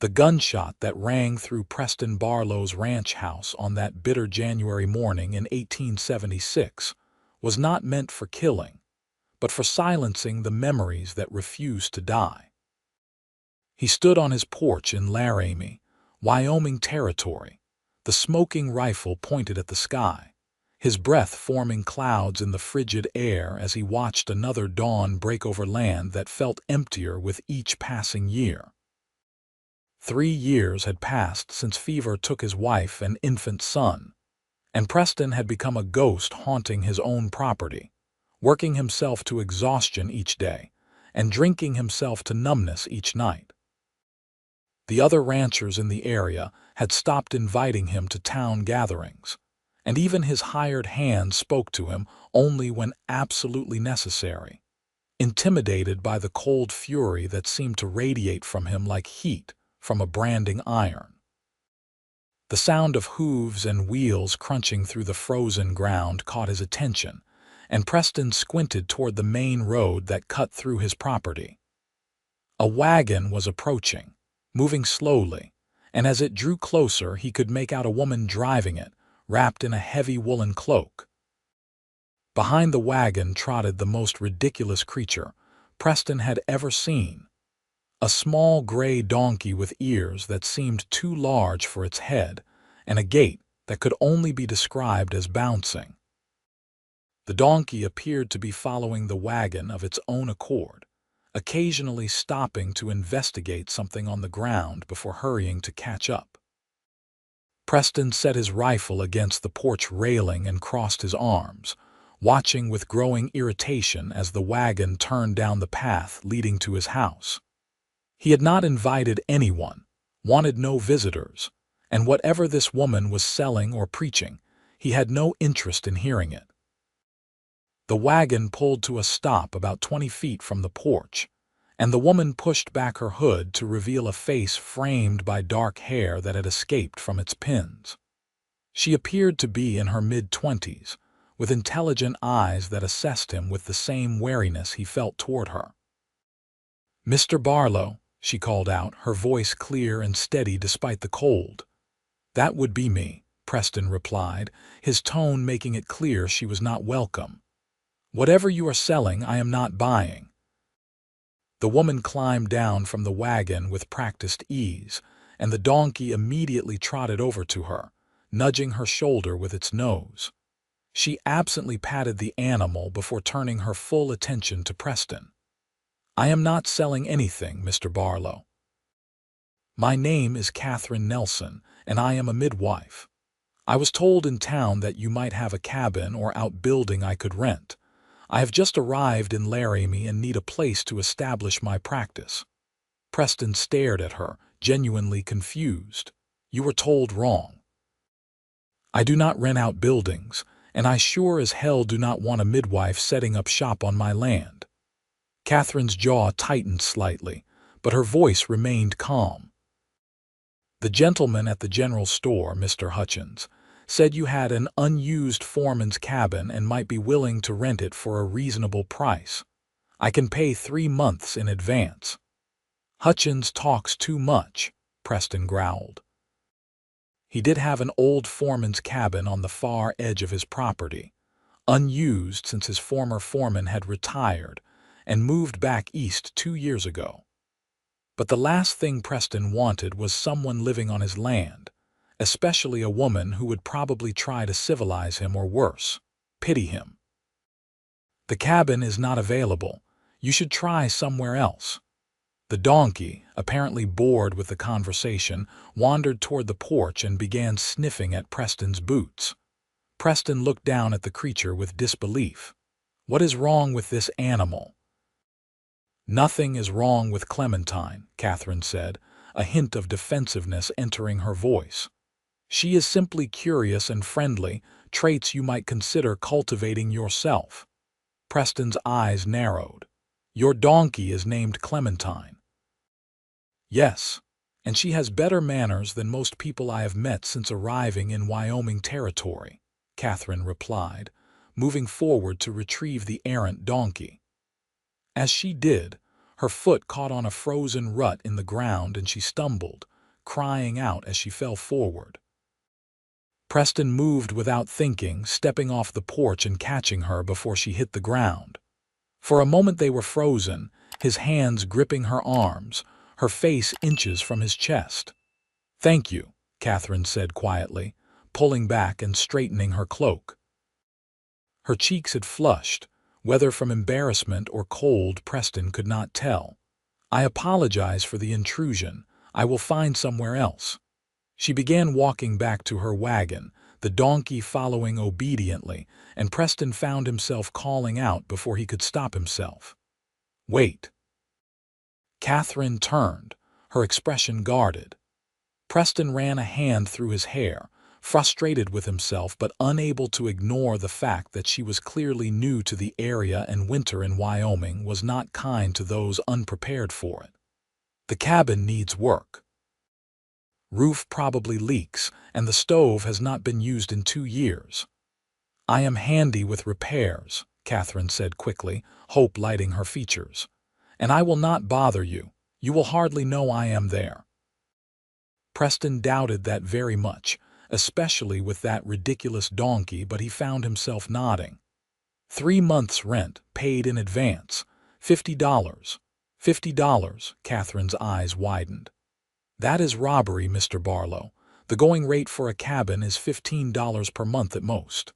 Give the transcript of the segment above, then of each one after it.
The gunshot that rang through Preston Barlow's ranch house on that bitter January morning in 1876 was not meant for killing, but for silencing the memories that refused to die. He stood on his porch in Laramie, Wyoming territory, the smoking rifle pointed at the sky, his breath forming clouds in the frigid air as he watched another dawn break over land that felt emptier with each passing year. 3 years had passed since fever took his wife and infant son, and Preston had become a ghost haunting his own property, working himself to exhaustion each day and drinking himself to numbness each night. The other ranchers in the area had stopped inviting him to town gatherings, and even his hired hand spoke to him only when absolutely necessary, intimidated by the cold fury that seemed to radiate from him like heat from a branding iron. The sound of hooves and wheels crunching through the frozen ground caught his attention, and Preston squinted toward the main road that cut through his property. A wagon was approaching, moving slowly, and as it drew closer he could make out a woman driving it, wrapped in a heavy woolen cloak. Behind the wagon trotted the most ridiculous creature Preston had ever seen, a small gray donkey with ears that seemed too large for its head and a gait that could only be described as bouncing. The donkey appeared to be following the wagon of its own accord, occasionally stopping to investigate something on the ground before hurrying to catch up. Preston set his rifle against the porch railing and crossed his arms, watching with growing irritation as the wagon turned down the path leading to his house. He had not invited anyone, wanted no visitors, and whatever this woman was selling or preaching, he had no interest in hearing it. The wagon pulled to a stop about 20 feet from the porch, and the woman pushed back her hood to reveal a face framed by dark hair that had escaped from its pins. She appeared to be in her mid-20s, with intelligent eyes that assessed him with the same wariness he felt toward her. "Mr. Barlow," she called out, her voice clear and steady despite the cold. "That would be me," Preston replied, his tone making it clear she was not welcome. "Whatever you are selling, I am not buying." The woman climbed down from the wagon with practiced ease, and the donkey immediately trotted over to her, nudging her shoulder with its nose. She absently patted the animal before turning her full attention to Preston. "I am not selling anything, Mr. Barlow. My name is Catherine Nelson, and I am a midwife. I was told in town that you might have a cabin or outbuilding I could rent. I have just arrived in Laramie and need a place to establish my practice." Preston stared at her, genuinely confused. "You were told wrong. I do not rent out buildings, and I sure as hell do not want a midwife setting up shop on my land." Catherine's jaw tightened slightly, but her voice remained calm. "The gentleman at the general store, Mr. Hutchins, said you had an unused foreman's cabin and might be willing to rent it for a reasonable price. I can pay 3 months in advance." "Hutchins talks too much," Preston growled. He did have an old foreman's cabin on the far edge of his property, unused since his former foreman had retired and moved back east 2 years ago. But the last thing Preston wanted was someone living on his land, especially a woman who would probably try to civilize him or worse, pity him. "The cabin is not available. You should try somewhere else." The donkey, apparently bored with the conversation, wandered toward the porch and began sniffing at Preston's boots. Preston looked down at the creature with disbelief. "What is wrong with this animal?" "Nothing is wrong with Clementine," Catherine said, a hint of defensiveness entering her voice. "She is simply curious and friendly, traits you might consider cultivating yourself." Preston's eyes narrowed. "Your donkey is named Clementine." "Yes, and she has better manners than most people I have met since arriving in Wyoming territory," Catherine replied, moving forward to retrieve the errant donkey. As she did, Her foot caught on a frozen rut in the ground and she stumbled, crying out as she fell forward. Preston moved without thinking, stepping off the porch and catching her before she hit the ground. For a moment they were frozen, his hands gripping her arms, her face inches from his chest. "Thank you," Catherine said quietly, pulling back and straightening her cloak. Her cheeks had flushed, whether from embarrassment or cold Preston could not tell. "I apologize for the intrusion. I will find somewhere else." She began walking back to her wagon, the donkey following obediently, and Preston found himself calling out before he could stop himself. "Wait." Catherine turned, her expression guarded. Preston ran a hand through his hair, frustrated with himself but unable to ignore the fact that she was clearly new to the area and winter in Wyoming was not kind to those unprepared for it. "The cabin needs work. Roof probably leaks, and the stove has not been used in 2 years. I am handy with repairs," Catherine said quickly, hope lighting her features. "And I will not bother you. You will hardly know I am there." Preston doubted that very much, especially with that ridiculous donkey, but he found himself nodding. 3 months' rent, paid in advance. $50. $50, Catherine's eyes widened. "That is robbery, Mr. Barlow. The going rate for a cabin is $15 per month at most."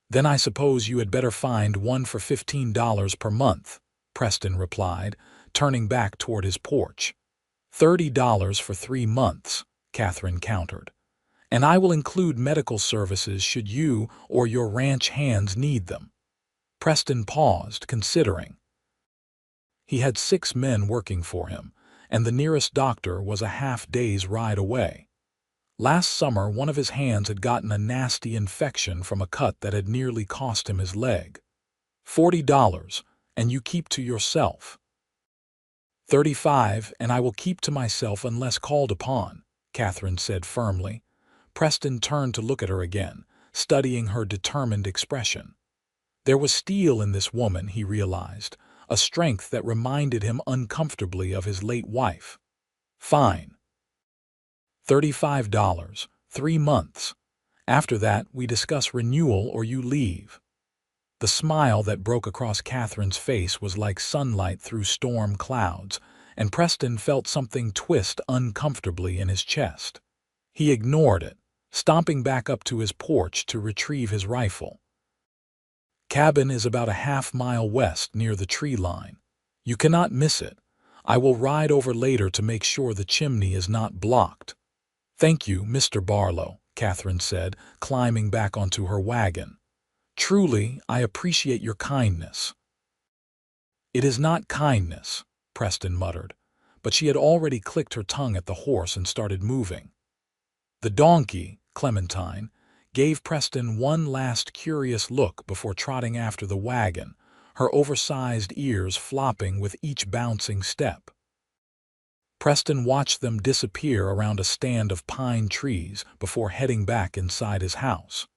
"Then I suppose you had better find one for $15 per month," Preston replied, turning back toward his porch. $30 for 3 months, Catherine countered. "And I will include medical services should you or your ranch hands need them." Preston paused, considering. He had 6 men working for him, and the nearest doctor was a half-day's ride away. Last summer, one of his hands had gotten a nasty infection from a cut that had nearly cost him his leg. $40, and you keep to yourself. $35, and I will keep to myself unless called upon, Catherine said firmly. Preston turned to look at her again, studying her determined expression. There was steel in this woman, he realized, a strength that reminded him uncomfortably of his late wife. "Fine. $35, 3 months. After that, we discuss renewal or you leave." The smile that broke across Catherine's face was like sunlight through storm clouds, and Preston felt something twist uncomfortably in his chest. He ignored it, stomping back up to his porch to retrieve his rifle. "Cabin is about a half-mile west near the tree line. You cannot miss it. I will ride over later to make sure the chimney is not blocked." "Thank you, Mr. Barlow," Catherine said, climbing back onto her wagon. "Truly, I appreciate your kindness." "It is not kindness," Preston muttered, but she had already clicked her tongue at the horse and started moving. The donkey, Clementine, gave Preston one last curious look before trotting after the wagon, her oversized ears flopping with each bouncing step. Preston watched them disappear around a stand of pine trees before heading back inside his house.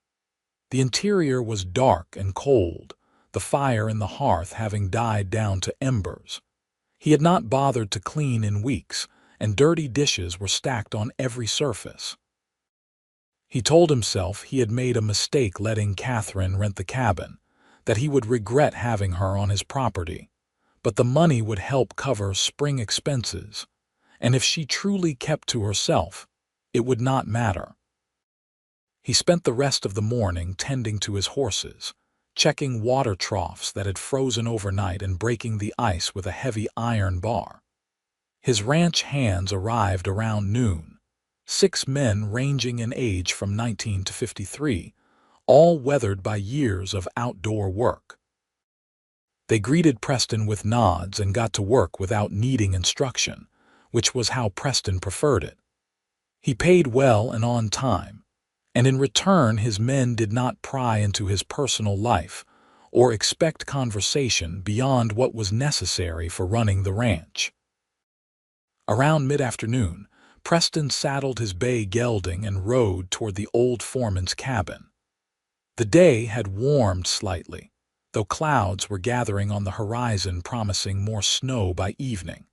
The interior was dark and cold, the fire in the hearth having died down to embers. He had not bothered to clean in weeks, and dirty dishes were stacked on every surface. He told himself he had made a mistake letting Catherine rent the cabin, that he would regret having her on his property, but the money would help cover spring expenses, and if she truly kept to herself, it would not matter. He spent the rest of the morning tending to his horses, checking water troughs that had frozen overnight and breaking the ice with a heavy iron bar. His ranch hands arrived around noon, 6 men ranging in age from 19 to 53, all weathered by years of outdoor work. They greeted Preston with nods and got to work without needing instruction, which was how Preston preferred it. He paid well and on time, and in return his men did not pry into his personal life or expect conversation beyond what was necessary for running the ranch. Around mid-afternoon, Preston saddled his bay gelding and rode toward the old foreman's cabin. The day had warmed slightly, though clouds were gathering on the horizon promising more snow by evening.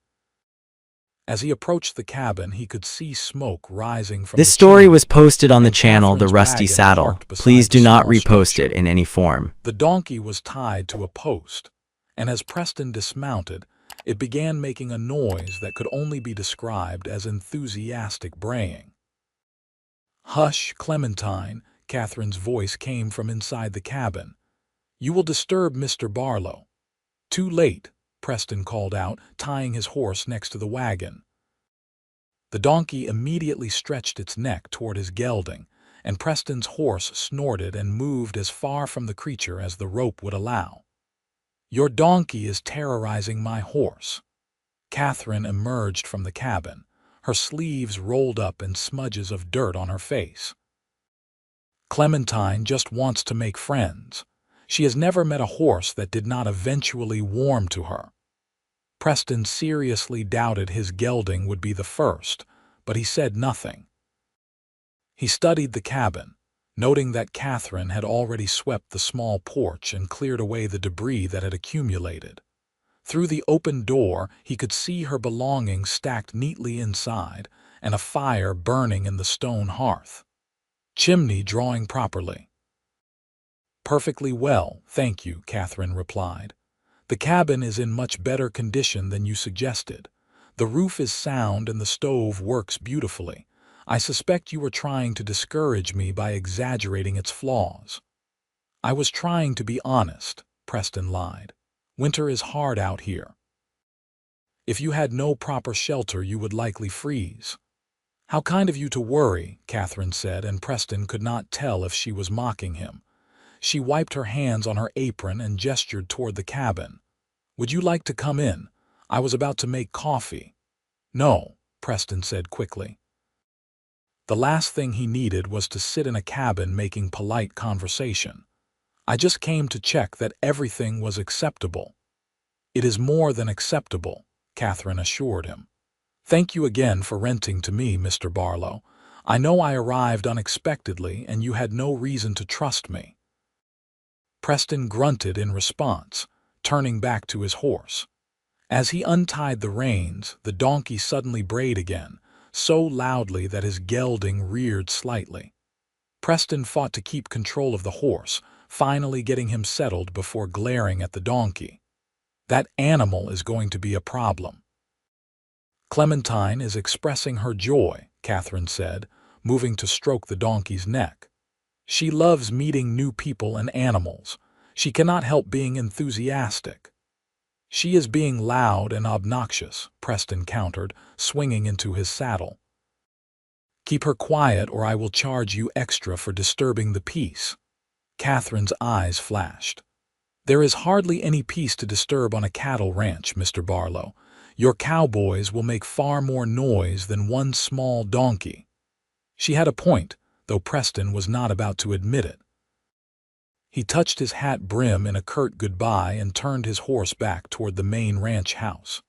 As he approached the cabin, he could see smoke rising from This the story chimney, was posted on the and channel The Catherine's Rusty wagon Saddle. parked beside Please the do not small repost structure. it in any form. The donkey was tied to a post, and as Preston dismounted, it began making a noise that could only be described as enthusiastic braying. "Hush, Clementine," Catherine's voice came from inside the cabin. "You will disturb Mr. Barlow." "Too late," Preston called out, tying his horse next to the wagon. The donkey immediately stretched its neck toward his gelding, and Preston's horse snorted and moved as far from the creature as the rope would allow. "Your donkey is terrorizing my horse." Catherine emerged from the cabin, her sleeves rolled up and smudges of dirt on her face. "Clementine just wants to make friends. She has never met a horse that did not eventually warm to her." Preston seriously doubted his gelding would be the first, but he said nothing. He studied the cabin, noting that Catherine had already swept the small porch and cleared away the debris that had accumulated. Through the open door, he could see her belongings stacked neatly inside, and a fire burning in the stone hearth. Chimney drawing properly. "Perfectly well, thank you," Catherine replied. "The cabin is in much better condition than you suggested. The roof is sound and the stove works beautifully. I suspect you were trying to discourage me by exaggerating its flaws." "I was trying to be honest," Preston lied. "Winter is hard out here. If you had no proper shelter, you would likely freeze." "How kind of you to worry," Catherine said, and Preston could not tell if she was mocking him. She wiped her hands on her apron and gestured toward the cabin. "Would you like to come in? I was about to make coffee." "No," Preston said quickly. The last thing he needed was to sit in a cabin making polite conversation. "I just came to check that everything was acceptable." "It is more than acceptable," Catherine assured him. "Thank you again for renting to me, Mr. Barlow. I know I arrived unexpectedly and you had no reason to trust me." Preston grunted in response, turning back to his horse. As he untied the reins, the donkey suddenly brayed again, so loudly that his gelding reared slightly. Preston fought to keep control of the horse, finally getting him settled before glaring at the donkey. "That animal is going to be a problem." "Clementine is expressing her joy," Catherine said, moving to stroke the donkey's neck. "She loves meeting new people and animals. She cannot help being enthusiastic." "She is being loud and obnoxious," Preston countered, swinging into his saddle. "Keep her quiet or I will charge you extra for disturbing the peace." Catherine's eyes flashed. "There is hardly any peace to disturb on a cattle ranch, Mr. Barlow. Your cowboys will make far more noise than one small donkey." She had a point, though Preston was not about to admit it. He touched his hat brim in a curt goodbye and turned his horse back toward the main ranch house.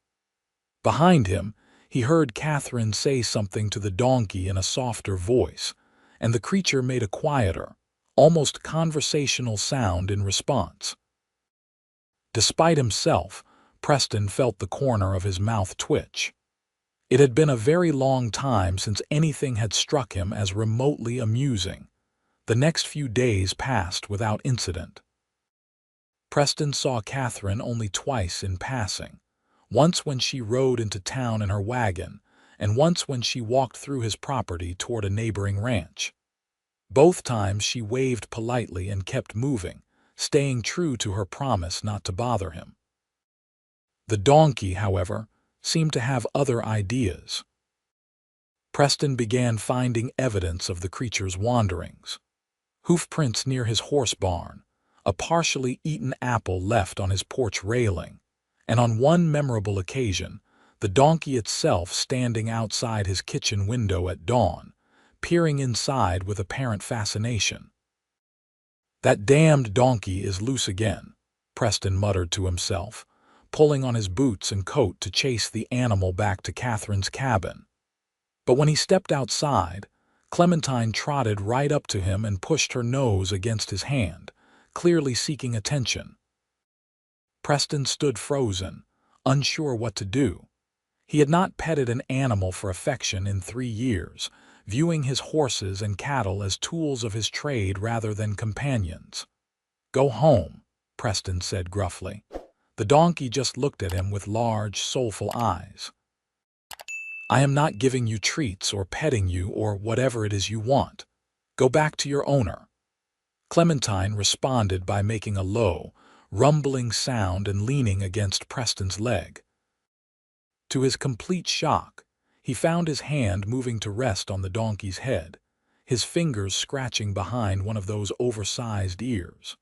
Behind him, he heard Catherine say something to the donkey in a softer voice, and the creature made a quieter, almost conversational sound in response. Despite himself, Preston felt the corner of his mouth twitch. It had been a very long time since anything had struck him as remotely amusing. The next few days passed without incident. Preston saw Catherine only twice in passing, once when she rode into town in her wagon, and once when she walked through his property toward a neighboring ranch. Both times she waved politely and kept moving, staying true to her promise not to bother him. The donkey, however, seemed to have other ideas. Preston began finding evidence of the creature's wanderings. Hoofprints near his horse barn, a partially eaten apple left on his porch railing, and on one memorable occasion, the donkey itself standing outside his kitchen window at dawn, peering inside with apparent fascination. "That damned donkey is loose again," Preston muttered to himself, pulling on his boots and coat to chase the animal back to Catherine's cabin. But when he stepped outside, Clementine trotted right up to him and pushed her nose against his hand, clearly seeking attention. Preston stood frozen, unsure what to do. He had not petted an animal for affection in 3 years, viewing his horses and cattle as tools of his trade rather than companions. "Go home," Preston said gruffly. The donkey just looked at him with large, soulful eyes. "I am not giving you treats or petting you or whatever it is you want. Go back to your owner." Clementine responded by making a low, rumbling sound and leaning against Preston's leg. To his complete shock, he found his hand moving to rest on the donkey's head, his fingers scratching behind one of those oversized ears.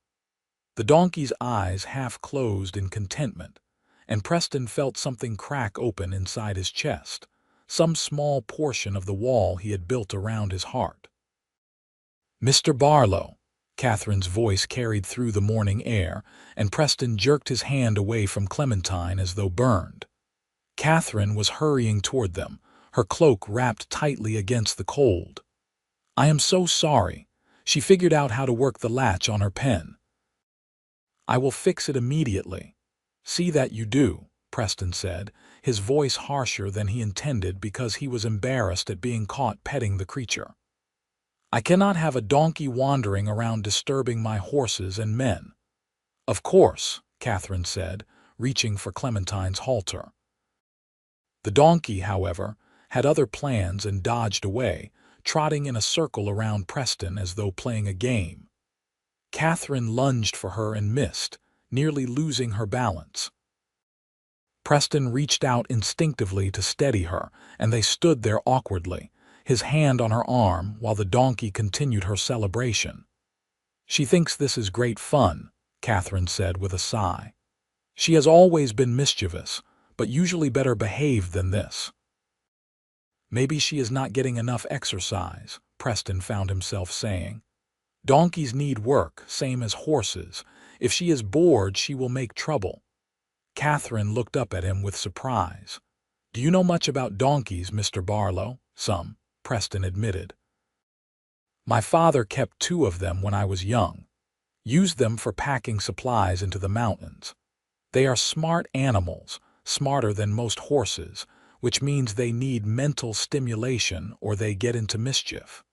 The donkey's eyes half closed in contentment, and Preston felt something crack open inside his chest, some small portion of the wall he had built around his heart. "Mr. Barlow," Catherine's voice carried through the morning air, and Preston jerked his hand away from Clementine as though burned. Catherine was hurrying toward them, her cloak wrapped tightly against the cold. "I am so sorry." She figured out how to work the latch on her pen. "I will fix it immediately." "See that you do," Preston said, his voice harsher than he intended because he was embarrassed at being caught petting the creature. "I cannot have a donkey wandering around disturbing my horses and men." "Of course," Catherine said, reaching for Clementine's halter. The donkey, however, had other plans and dodged away, trotting in a circle around Preston as though playing a game. Catherine lunged for her and missed, nearly losing her balance. Preston reached out instinctively to steady her, and they stood there awkwardly, his hand on her arm while the donkey continued her celebration. "She thinks this is great fun," Catherine said with a sigh. "She has always been mischievous, but usually better behaved than this." "Maybe she is not getting enough exercise," Preston found himself saying. "Donkeys need work, same as horses. If she is bored, she will make trouble." Catherine looked up at him with surprise. "Do you know much about donkeys, Mr. Barlow?" "Some," Preston admitted. "My father kept 2 of them when I was young. Used them for packing supplies into the mountains. They are smart animals, smarter than most horses, which means they need mental stimulation or they get into mischief.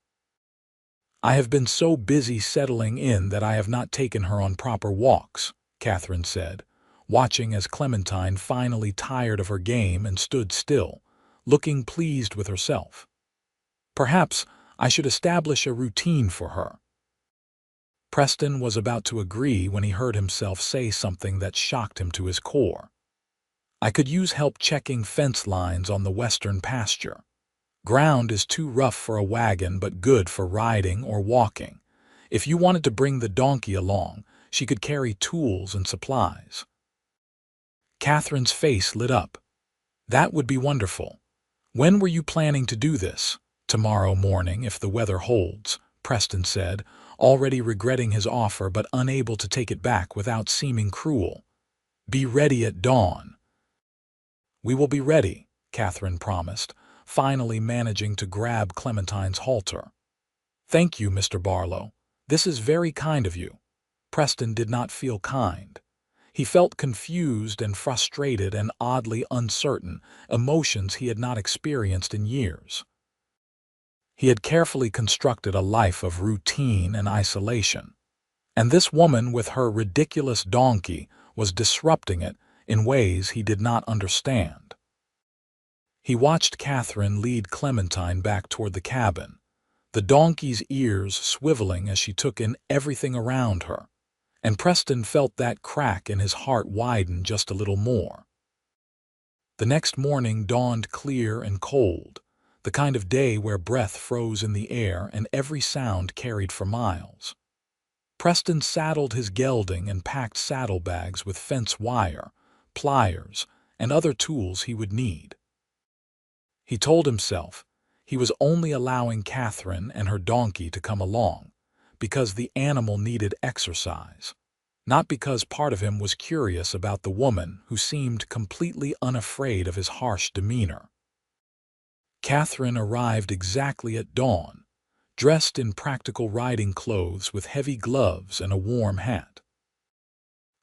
I have been so busy settling in that I have not taken her on proper walks," Catherine said, watching as Clementine finally tired of her game and stood still, looking pleased with herself. "Perhaps I should establish a routine for her." Preston was about to agree when he heard himself say something that shocked him to his core. "I could use help checking fence lines on the western pasture. Ground is too rough for a wagon but good for riding or walking. If you wanted to bring the donkey along, she could carry tools and supplies." Catherine's face lit up. "That would be wonderful. When were you planning to do this?" "Tomorrow morning, if the weather holds," Preston said, already regretting his offer but unable to take it back without seeming cruel. "Be ready at dawn." "We will be ready," Catherine promised, finally managing to grab Clementine's halter. "Thank you, Mr. Barlow. This is very kind of you." Preston did not feel kind. He felt confused and frustrated and oddly uncertain, emotions he had not experienced in years. He had carefully constructed a life of routine and isolation, and this woman with her ridiculous donkey was disrupting it in ways he did not understand. He watched Catherine lead Clementine back toward the cabin, the donkey's ears swiveling as she took in everything around her, and Preston felt that crack in his heart widen just a little more. The next morning dawned clear and cold, the kind of day where breath froze in the air and every sound carried for miles. Preston saddled his gelding and packed saddlebags with fence wire, pliers, and other tools he would need. He told himself he was only allowing Catherine and her donkey to come along because the animal needed exercise, not because part of him was curious about the woman who seemed completely unafraid of his harsh demeanor. Catherine arrived exactly at dawn, dressed in practical riding clothes with heavy gloves and a warm hat.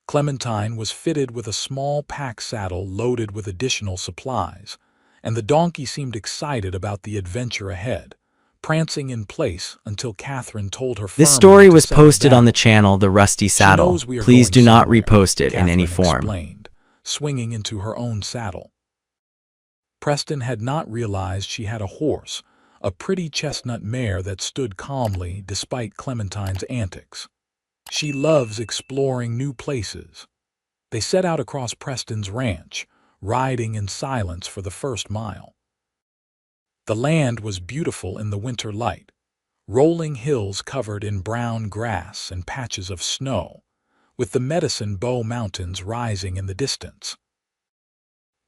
Clementine was fitted with a small pack saddle loaded with additional supplies, and the donkey seemed excited about the adventure ahead, prancing in place until Catherine told her This firmly story to was settle posted on the down. channel The Rusty She Saddle. knows we are Please going do not somewhere, repost it in any Catherine form. explained, swinging into her own saddle. Preston had not realized she had a horse, a pretty chestnut mare that stood calmly despite Clementine's antics. She loves exploring new places. They set out across Preston's ranch, riding in silence for the first mile. The land was beautiful in the winter light, rolling hills covered in brown grass and patches of snow, with the Medicine Bow Mountains rising in the distance.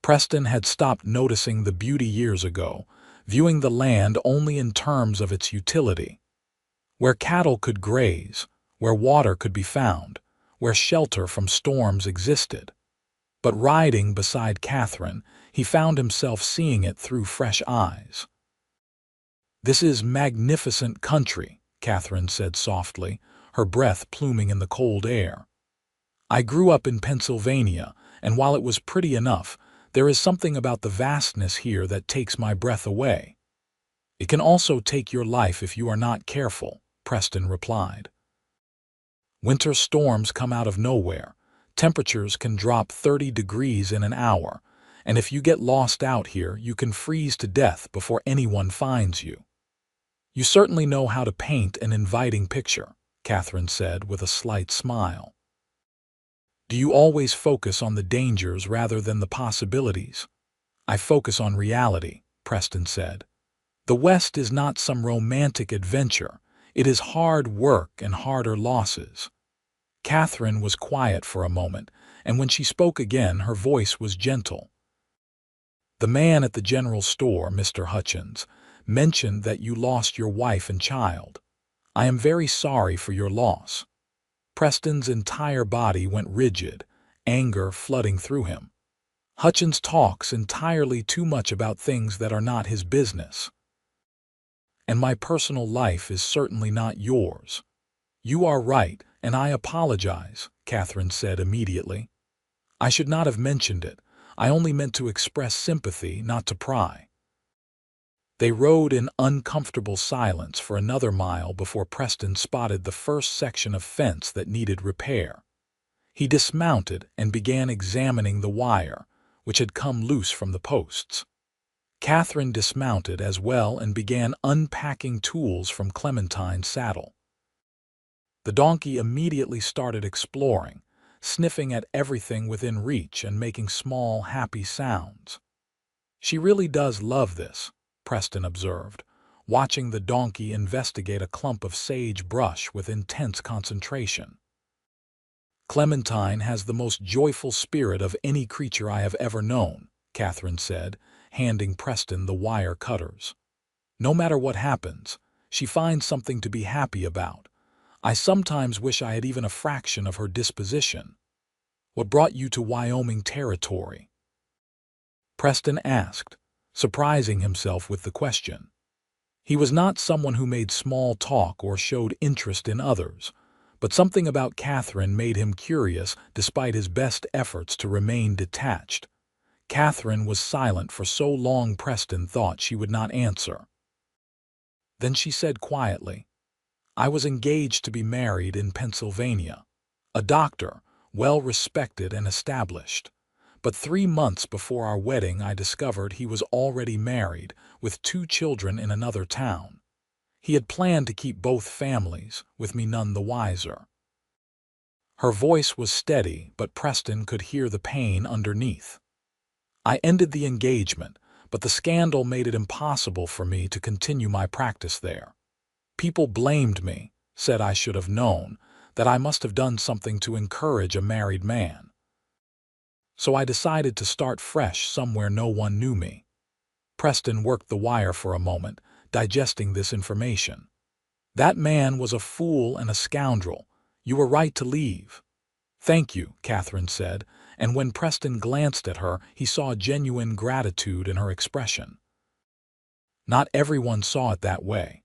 Preston had stopped noticing the beauty years ago, viewing the land only in terms of its utility. Where cattle could graze, where water could be found, where shelter from storms existed. But riding beside Catherine, he found himself seeing it through fresh eyes. "This is magnificent country," Catherine said softly, her breath pluming in the cold air. "I grew up in Pennsylvania, and while it was pretty enough, there is something about the vastness here that takes my breath away." "It can also take your life if you are not careful," Preston replied. "Winter storms come out of nowhere. Temperatures can drop 30 degrees in an hour, and if you get lost out here, you can freeze to death before anyone finds you." "You certainly know how to paint an inviting picture," Catherine said with a slight smile. "Do you always focus on the dangers rather than the possibilities?" "I focus on reality," Preston said. "The West is not some romantic adventure. It is hard work and harder losses." Catherine was quiet for a moment, and when she spoke again, her voice was gentle. "The man at the general store, Mr. Hutchins, mentioned that you lost your wife and child. I am very sorry for your loss." Preston's entire body went rigid, anger flooding through him. "Hutchins talks entirely too much about things that are not his business. And my personal life is certainly not yours." "You are right, and I apologize," Catherine said immediately. "I should not have mentioned it. I only meant to express sympathy, not to pry." They rode in uncomfortable silence for another mile before Preston spotted the first section of fence that needed repair. He dismounted and began examining the wire, which had come loose from the posts. Catherine dismounted as well and began unpacking tools from Clementine's saddle. The donkey immediately started exploring, sniffing at everything within reach and making small, happy sounds. "She really does love this," Preston observed, watching the donkey investigate a clump of sage brush with intense concentration. "Clementine has the most joyful spirit of any creature I have ever known," Catherine said, handing Preston the wire cutters. "No matter what happens, she finds something to be happy about. I sometimes wish I had even a fraction of her disposition." "What brought you to Wyoming territory?" Preston asked, surprising himself with the question. He was not someone who made small talk or showed interest in others, but something about Catherine made him curious despite his best efforts to remain detached. Catherine was silent for so long Preston thought she would not answer. Then she said quietly, "I was engaged to be married in Pennsylvania. A doctor, well respected and established. But 3 months before our wedding I discovered he was already married, with 2 children in another town. He had planned to keep both families, with me none the wiser." Her voice was steady, but Preston could hear the pain underneath. "I ended the engagement, but the scandal made it impossible for me to continue my practice there. People blamed me, said I should have known, that I must have done something to encourage a married man. So I decided to start fresh somewhere no one knew me." Preston worked the wire for a moment, digesting this information. "That man was a fool and a scoundrel. You were right to leave." "Thank you," Catherine said, and when Preston glanced at her, he saw genuine gratitude in her expression. Not everyone saw it that way.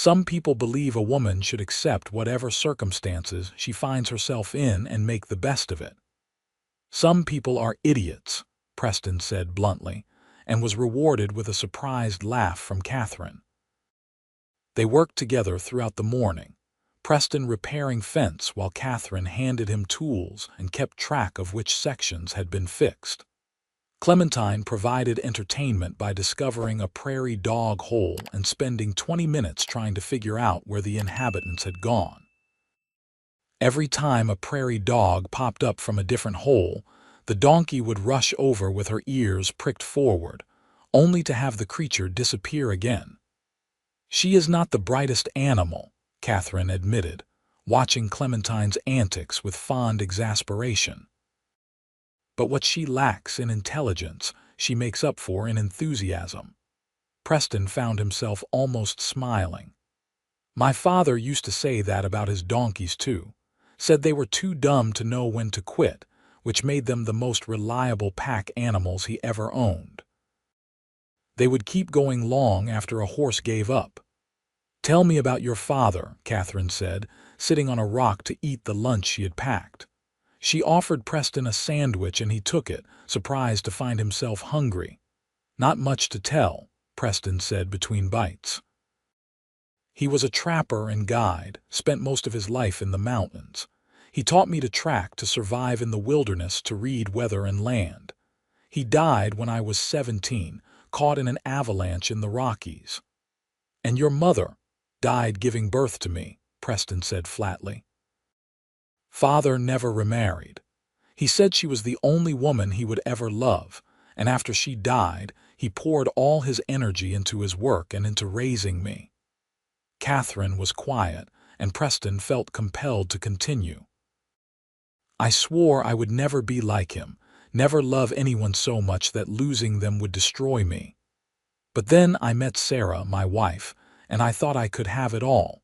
Some people believe a woman should accept whatever circumstances she finds herself in and make the best of it. Some people are idiots, Preston said bluntly, and was rewarded with a surprised laugh from Catherine. They worked together throughout the morning, Preston repairing fence while Catherine handed him tools and kept track of which sections had been fixed. Clementine provided entertainment by discovering a prairie dog hole and spending 20 minutes trying to figure out where the inhabitants had gone. Every time a prairie dog popped up from a different hole, the donkey would rush over with her ears pricked forward, only to have the creature disappear again. "She is not the brightest animal," Catherine admitted, watching Clementine's antics with fond exasperation. "But what she lacks in intelligence, she makes up for in enthusiasm." Preston found himself almost smiling. "My father used to say that about his donkeys too. Said they were too dumb to know when to quit, which made them the most reliable pack animals he ever owned. They would keep going long after a horse gave up." "Tell me about your father," Catherine said, sitting on a rock to eat the lunch she had packed. She offered Preston a sandwich and he took it, surprised to find himself hungry. "Not much to tell," Preston said between bites. "He was a trapper and guide, spent most of his life in the mountains. He taught me to track, to survive in the wilderness, to read weather and land. He died when I was 17, caught in an avalanche in the Rockies." "And your mother died giving birth to me," Preston said flatly. "Father never remarried. He said she was the only woman he would ever love, and after she died, he poured all his energy into his work and into raising me." Catherine was quiet, and Preston felt compelled to continue. "I swore I would never be like him, never love anyone so much that losing them would destroy me. But then I met Sarah, my wife, and I thought I could have it all.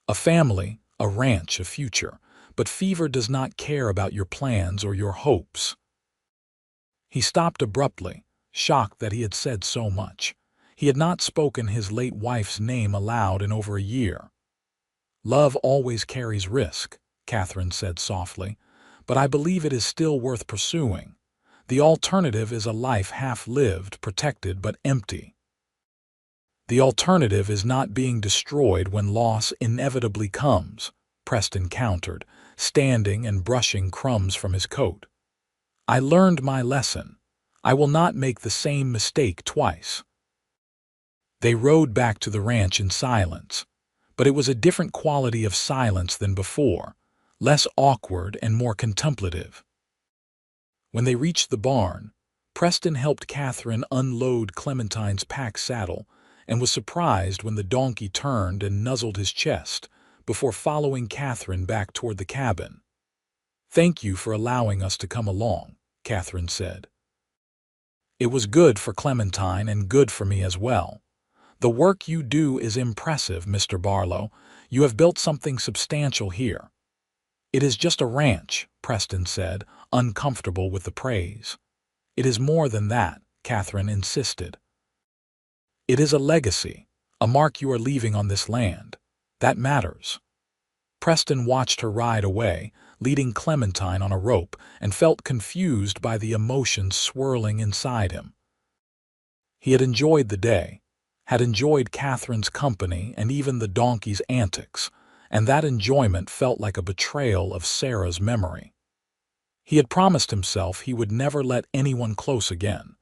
A family, a ranch, a future, but fever does not care about your plans or your hopes." He stopped abruptly, shocked that he had said so much. He had not spoken his late wife's name aloud in over a year. "Love always carries risk," Catherine said softly, "but I believe it is still worth pursuing. The alternative is a life half-lived, protected, but empty." "The alternative is not being destroyed when loss inevitably comes," Preston countered, standing and brushing crumbs from his coat. "I learned my lesson. I will not make the same mistake twice." They rode back to the ranch in silence, but it was a different quality of silence than before, less awkward and more contemplative. When they reached the barn, Preston helped Catherine unload Clementine's pack saddle and was surprised when the donkey turned and nuzzled his chest before following Catherine back toward the cabin. "Thank you for allowing us to come along," Catherine said. "It was good for Clementine and good for me as well. The work you do is impressive, Mr. Barlow. You have built something substantial here." "It is just a ranch," Preston said, uncomfortable with the praise. "It is more than that," Catherine insisted. "It is a legacy, a mark you are leaving on this land. That matters." Preston watched her ride away, leading Clementine on a rope, and felt confused by the emotions swirling inside him. He had enjoyed the day, had enjoyed Catherine's company and even the donkey's antics, and that enjoyment felt like a betrayal of Sarah's memory. He had promised himself he would never let anyone close again,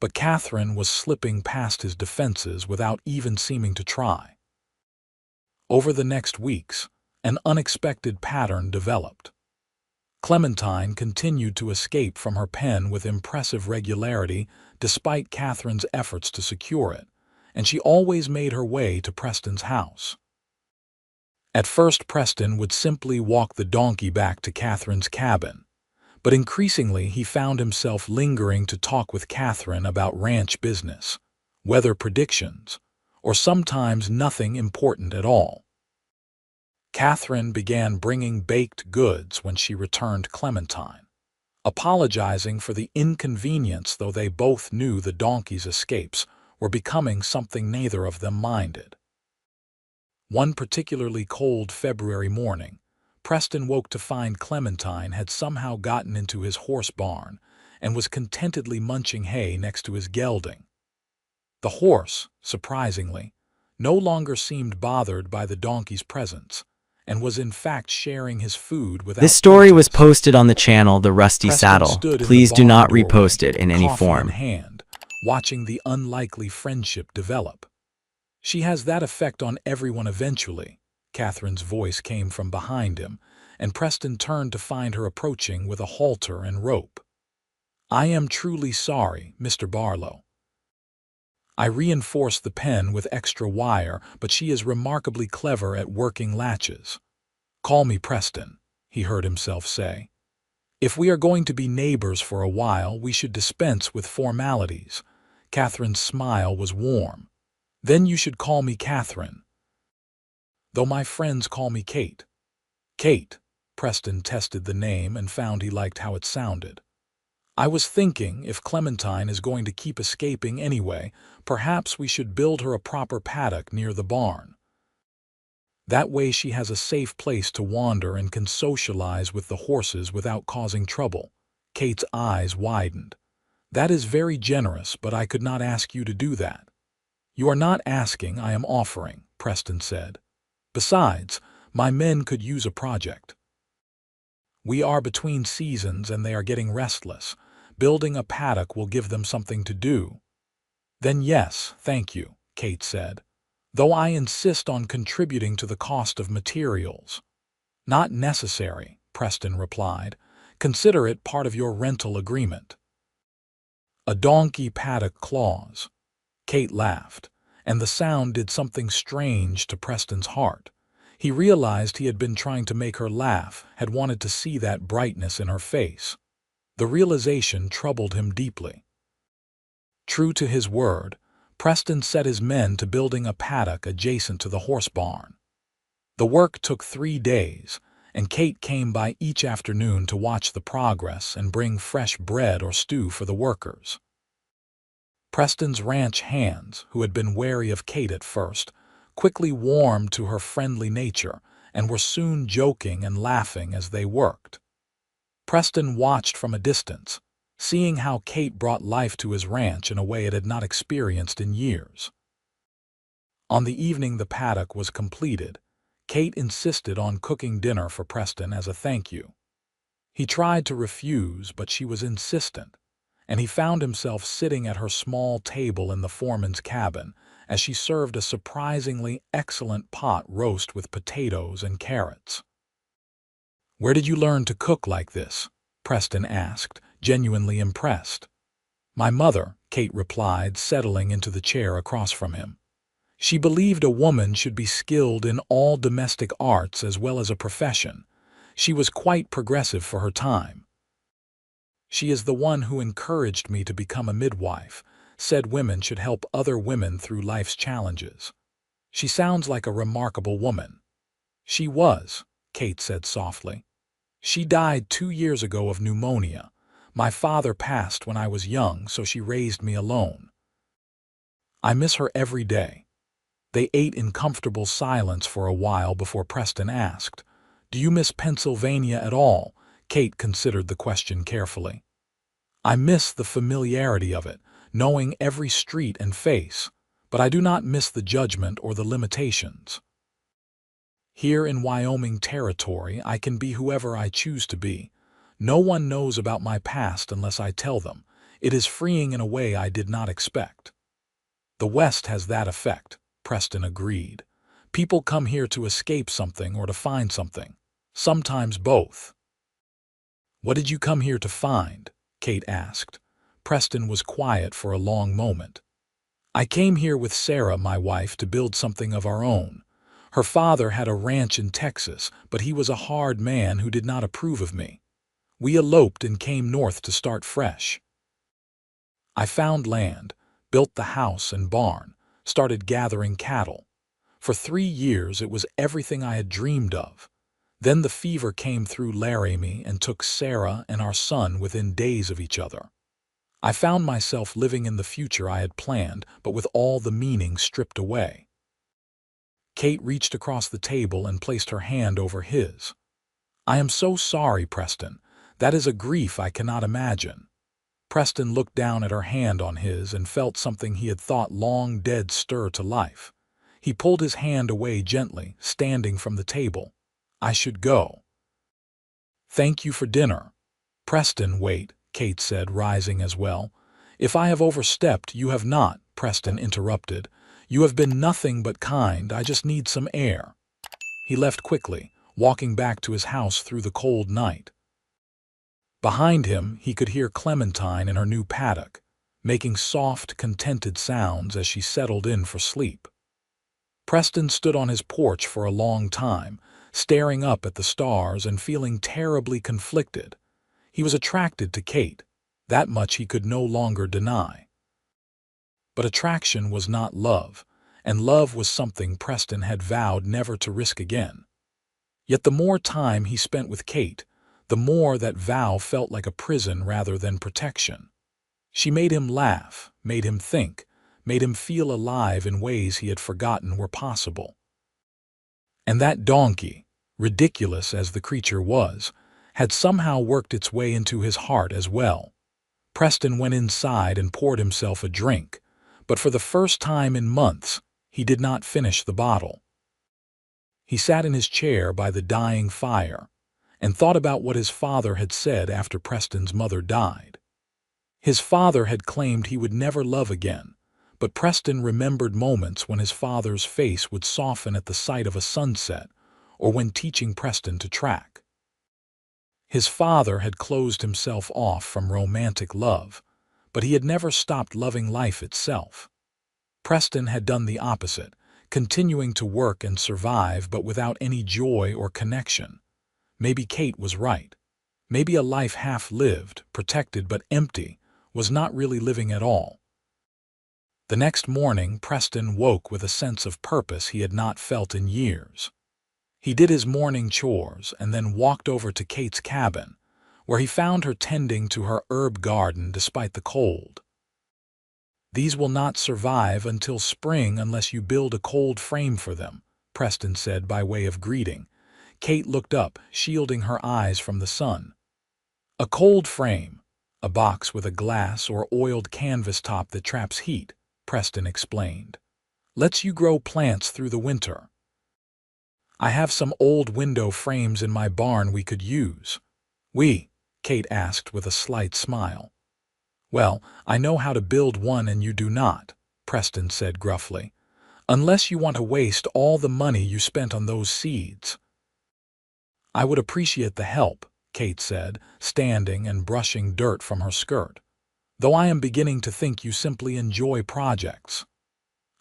but Catherine was slipping past his defenses without even seeming to try. Over the next weeks, an unexpected pattern developed. Clementine continued to escape from her pen with impressive regularity despite Catherine's efforts to secure it, and she always made her way to Preston's house. At first, Preston would simply walk the donkey back to Catherine's cabin, but increasingly he found himself lingering to talk with Catherine about ranch business, weather predictions, or sometimes nothing important at all. Catherine began bringing baked goods when she returned Clementine, apologizing for the inconvenience, though they both knew the donkey's escapes were becoming something neither of them minded. One particularly cold February morning, Preston woke to find Clementine had somehow gotten into his horse barn and was contentedly munching hay next to his gelding. The horse, surprisingly, no longer seemed bothered by the donkey's presence, and was in fact sharing his food This without story was protest. posted on the channel The Rusty Preston Saddle. stood in the Please do barn not doorway, repost it in any coffee in form. hand, watching the unlikely friendship develop. "She has that effect on everyone eventually," Catherine's voice came from behind him, and Preston turned to find her approaching with a halter and rope. "I am truly sorry, Mr. Barlow. I reinforced the pen with extra wire, but she is remarkably clever at working latches. Call me Preston," he heard himself say. "If we are going to be neighbors for a while, we should dispense with formalities." Catherine's smile was warm. "Then you should call me Catherine, though my friends call me Kate." "Kate." Preston tested the name and found he liked how it sounded. "I was thinking, if Clementine is going to keep escaping anyway, perhaps we should build her a proper paddock near the barn. That way she has a safe place to wander and can socialize with the horses without causing trouble." Kate's eyes widened. "That is very generous, but I could not ask you to do that." "You are not asking, I am offering," Preston said. "Besides, my men could use a project. We are between seasons and they are getting restless. Building a paddock will give them something to do." "Then yes, thank you," Kate said, "though I insist on contributing to the cost of materials." "Not necessary," Preston replied. "Consider it part of your rental agreement." "A donkey paddock clause." Kate laughed, and the sound did something strange to Preston's heart. He realized he had been trying to make her laugh, had wanted to see that brightness in her face. The realization troubled him deeply. True to his word, Preston set his men to building a paddock adjacent to the horse barn. The work took 3 days, and Kate came by each afternoon to watch the progress and bring fresh bread or stew for the workers. Preston's ranch hands, who had been wary of Kate at first, quickly warmed to her friendly nature and were soon joking and laughing as they worked. Preston watched from a distance, seeing how Kate brought life to his ranch in a way it had not experienced in years. On the evening the paddock was completed, Kate insisted on cooking dinner for Preston as a thank you. He tried to refuse, but she was insistent, and he found himself sitting at her small table in the foreman's cabin as she served a surprisingly excellent pot roast with potatoes and carrots. "Where did you learn to cook like this?" Preston asked, genuinely impressed. "My mother," Kate replied, settling into the chair across from him. "She believed a woman should be skilled in all domestic arts as well as a profession. She was quite progressive for her time. She is the one who encouraged me to become a midwife, said women should help other women through life's challenges. She sounds like a remarkable woman." "She was," Kate said softly. "She died 2 years ago of pneumonia. My father passed when I was young, so she raised me alone. I miss her every day." They ate in comfortable silence for a while before Preston asked, "Do you miss Pennsylvania at all?" Kate considered the question carefully. "I miss the familiarity of it, knowing every street and face, but I do not miss the judgment or the limitations. Here in Wyoming territory, I can be whoever I choose to be. No one knows about my past unless I tell them. It is freeing in a way I did not expect." "The West has that effect," Preston agreed. "People come here to escape something or to find something. Sometimes both." "What did you come here to find?" Kate asked. Preston was quiet for a long moment. "I came here with Sarah, my wife, to build something of our own. Her father had a ranch in Texas, but he was a hard man who did not approve of me. We eloped and came north to start fresh. I found land, built the house and barn, started gathering cattle. For 3 years it was everything I had dreamed of. Then the fever came through Laramie and took Sarah and our son within days of each other. I found myself living in the future I had planned, but with all the meaning stripped away." Kate reached across the table and placed her hand over his. "I am so sorry, Preston. That is a grief I cannot imagine." Preston looked down at her hand on his and felt something he had thought long dead stir to life. He pulled his hand away gently, standing from the table. "I should go. Thank you for dinner." "Preston, wait," Kate said, rising as well. "If I have overstepped, you have not," Preston interrupted. "You have been nothing but kind. I just need some air." He left quickly, walking back to his house through the cold night. Behind him, he could hear Clementine in her new paddock, making soft, contented sounds as she settled in for sleep. Preston stood on his porch for a long time, staring up at the stars and feeling terribly conflicted. He was attracted to Kate. That much he could no longer deny. But attraction was not love, and love was something Preston had vowed never to risk again. Yet the more time he spent with Kate, the more that vow felt like a prison rather than protection. She made him laugh, made him think, made him feel alive in ways he had forgotten were possible. And that donkey, ridiculous as the creature was, had somehow worked its way into his heart as well. Preston went inside and poured himself a drink, but for the first time in months, he did not finish the bottle. He sat in his chair by the dying fire and thought about what his father had said after Preston's mother died. His father had claimed he would never love again, but Preston remembered moments when his father's face would soften at the sight of a sunset or when teaching Preston to track. His father had closed himself off from romantic love, but he had never stopped loving life itself. Preston had done the opposite, continuing to work and survive but without any joy or connection. Maybe Kate was right. Maybe a life half-lived, protected but empty, was not really living at all. The next morning, Preston woke with a sense of purpose he had not felt in years. He did his morning chores and then walked over to Kate's cabin, where he found her tending to her herb garden despite the cold. "These will not survive until spring unless you build a cold frame for them," Preston said by way of greeting. Kate looked up, shielding her eyes from the sun. "A cold frame, a box with a glass or oiled canvas top that traps heat," Preston explained. "Lets you grow plants through the winter. I have some old window frames in my barn we could use." Kate asked with a slight smile. "Well, I know how to build one and you do not," Preston said gruffly. "Unless you want to waste all the money you spent on those seeds." "I would appreciate the help," Kate said, standing and brushing dirt from her skirt. "Though I am beginning to think you simply enjoy projects."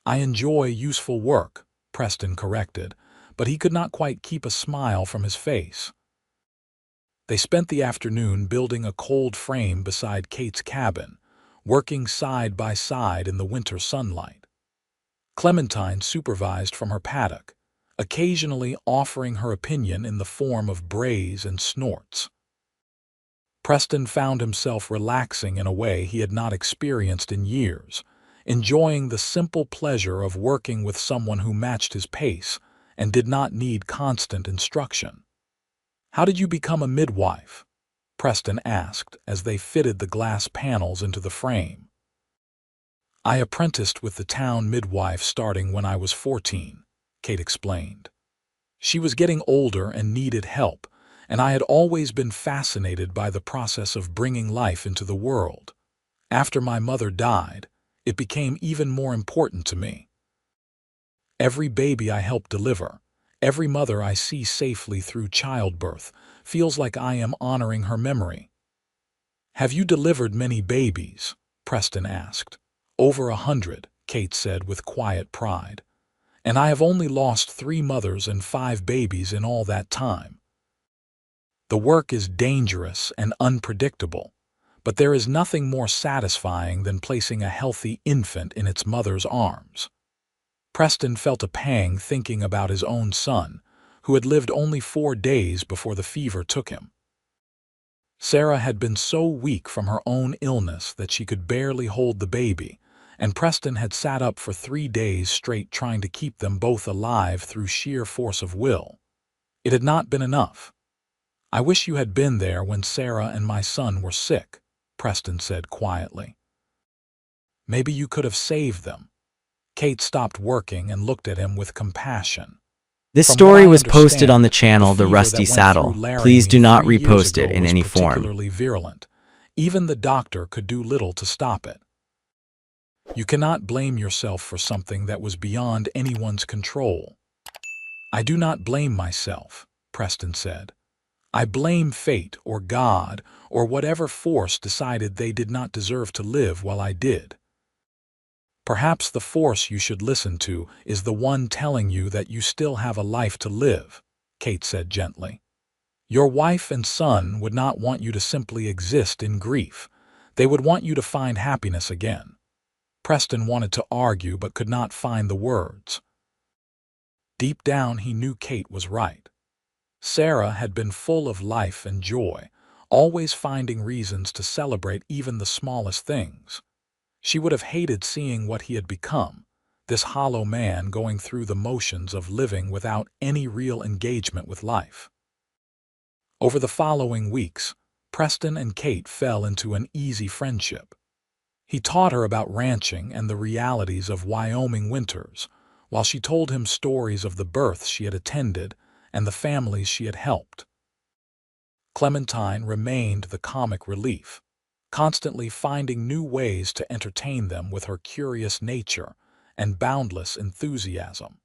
"I enjoy useful work," Preston corrected, but he could not quite keep a smile from his face. They spent the afternoon building a cold frame beside Kate's cabin, working side by side in the winter sunlight. Clementine supervised from her paddock, occasionally offering her opinion in the form of brays and snorts. Preston found himself relaxing in a way he had not experienced in years, enjoying the simple pleasure of working with someone who matched his pace and did not need constant instruction. "How did you become a midwife?" Preston asked as they fitted the glass panels into the frame. "I apprenticed with the town midwife starting when I was 14, Kate explained. "She was getting older and needed help, and I had always been fascinated by the process of bringing life into the world. After my mother died, it became even more important to me. Every baby I help deliver, every mother I see safely through childbirth, feels like I am honoring her memory." "Have you delivered many babies?" Preston asked. "Over 100, Kate said with quiet pride. "And I have only lost 3 mothers and 5 babies in all that time." "The work is dangerous and unpredictable, but there is nothing more satisfying than placing a healthy infant in its mother's arms." Preston felt a pang thinking about his own son, who had lived only 4 days before the fever took him. Sarah had been so weak from her own illness that she could barely hold the baby, and Preston had sat up for 3 days straight trying to keep them both alive through sheer force of will. It had not been enough. "I wish you had been there when Sarah and my son were sick," Preston said quietly. "Maybe you could have saved them." Kate stopped working and looked at him with compassion. This "From what story I was posted on understand, the channel The fever Rusty that went through Saddle. Larry Please and do me not 3 years repost it ago in was any form. particularly virulent. Even the doctor could do little to stop it. You cannot blame yourself for something that was beyond anyone's control." "I do not blame myself," Preston said. "I blame fate or God or whatever force decided they did not deserve to live while I did." "Perhaps the force you should listen to is the one telling you that you still have a life to live," Kate said gently. "Your wife and son would not want you to simply exist in grief. They would want you to find happiness again." Preston wanted to argue but could not find the words. Deep down he knew Kate was right. Sarah had been full of life and joy, always finding reasons to celebrate even the smallest things. She would have hated seeing what he had become, this hollow man going through the motions of living without any real engagement with life. Over the following weeks, Preston and Kate fell into an easy friendship. He taught her about ranching and the realities of Wyoming winters, while she told him stories of the births she had attended and the families she had helped. Clementine remained the comic relief, constantly finding new ways to entertain them with her curious nature and boundless enthusiasm.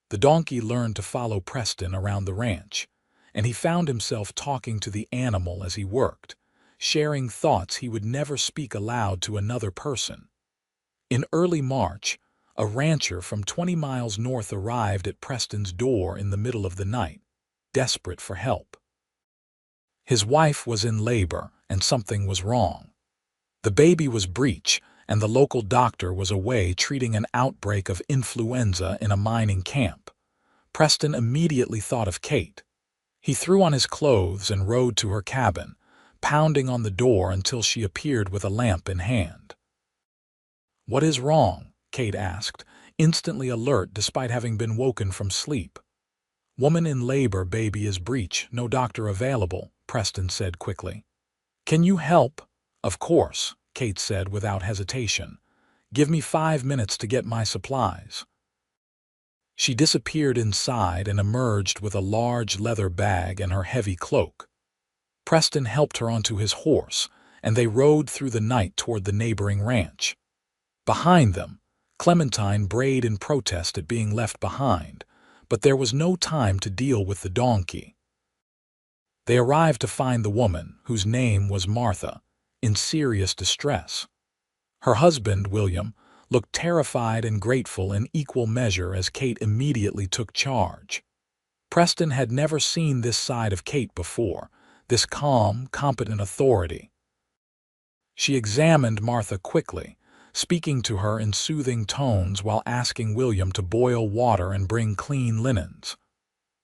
The donkey learned to follow Preston around the ranch, and he found himself talking to the animal as he worked, sharing thoughts he would never speak aloud to another person. In early March, a rancher from 20 miles north arrived at Preston's door in the middle of the night, desperate for help. His wife was in labor, and something was wrong. The baby was breech, and the local doctor was away treating an outbreak of influenza in a mining camp. Preston immediately thought of Kate. He threw on his clothes and rode to her cabin, pounding on the door until she appeared with a lamp in hand. "What is wrong?" Kate asked, instantly alert despite having been woken from sleep. "Woman in labor, baby is breech, no doctor available," Preston said quickly. "Can you help?" "Of course," Kate said without hesitation. "Give me 5 minutes to get my supplies." She disappeared inside and emerged with a large leather bag and her heavy cloak. Preston helped her onto his horse, and they rode through the night toward the neighboring ranch. Behind them, Clementine brayed in protest at being left behind, but there was no time to deal with the donkey. They arrived to find the woman, whose name was Martha, in serious distress. Her husband, William, looked terrified and grateful in equal measure as Kate immediately took charge. Preston had never seen this side of Kate before, this calm, competent authority. She examined Martha quickly, speaking to her in soothing tones while asking William to boil water and bring clean linens.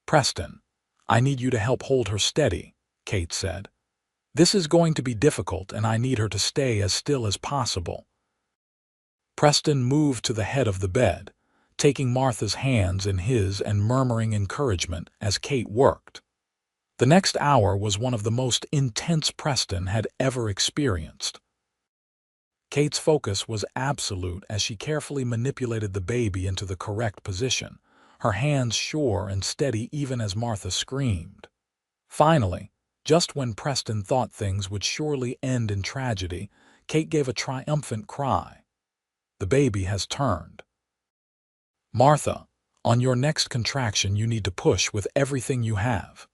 "Preston, I need you to help hold her steady," Kate said. "This is going to be difficult and I need her to stay as still as possible." Preston moved to the head of the bed, taking Martha's hands in his and murmuring encouragement as Kate worked. The next hour was one of the most intense Preston had ever experienced. Kate's focus was absolute as she carefully manipulated the baby into the correct position, her hands sure and steady even as Martha screamed. Finally, just when Preston thought things would surely end in tragedy, Kate gave a triumphant cry. "The baby has turned." "Martha, on your next contraction you need to push with everything you have."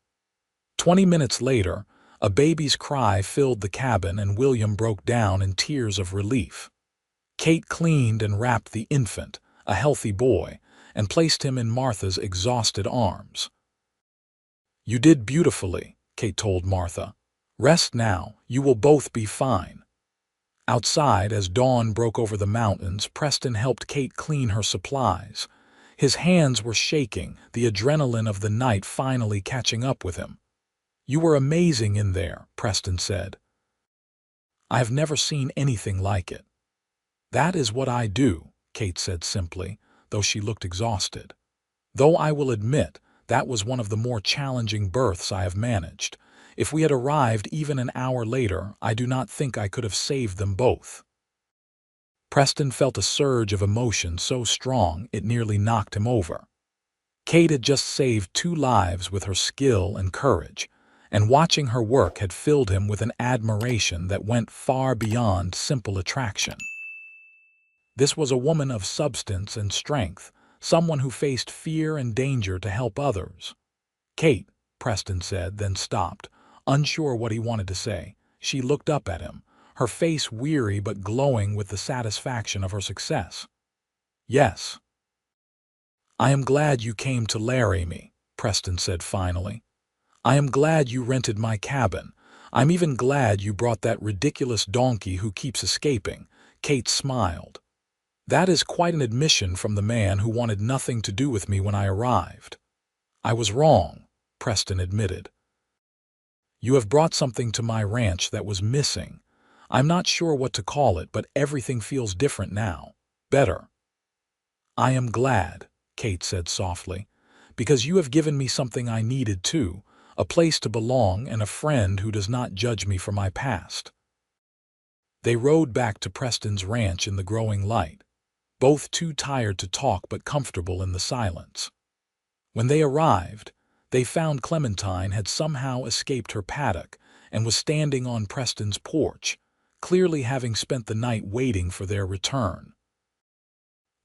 20 minutes later, a baby's cry filled the cabin and William broke down in tears of relief. Kate cleaned and wrapped the infant, a healthy boy, and placed him in Martha's exhausted arms. "You did beautifully," Kate told Martha. "Rest now, you will both be fine." Outside, as dawn broke over the mountains, Preston helped Kate clean her supplies. His hands were shaking, the adrenaline of the night finally catching up with him. "You were amazing in there," Preston said. "I have never seen anything like it." "That is what I do," Kate said simply, though she looked exhausted. "Though I will admit that was one of the more challenging births I have managed. If we had arrived even an hour later, I do not think I could have saved them both." Preston felt a surge of emotion so strong it nearly knocked him over. Kate had just saved 2 lives with her skill and courage, and watching her work had filled him with an admiration that went far beyond simple attraction. This was a woman of substance and strength, someone who faced fear and danger to help others. "Kate," Preston said, then stopped, unsure what he wanted to say. She looked up at him, her face weary but glowing with the satisfaction of her success. "Yes." "I am glad you came to Larry me," Preston said finally. "I am glad you rented my cabin. I'm even glad you brought that ridiculous donkey who keeps escaping." Kate smiled. "That is quite an admission from the man who wanted nothing to do with me when I arrived." "I was wrong," Preston admitted. "You have brought something to my ranch that was missing. I'm not sure what to call it, but everything feels different now. Better." "I am glad," Kate said softly, "because you have given me something I needed too, a place to belong and a friend who does not judge me for my past." They rode back to Preston's ranch in the growing light, both too tired to talk but comfortable in the silence. When they arrived, they found Clementine had somehow escaped her paddock and was standing on Preston's porch, clearly having spent the night waiting for their return.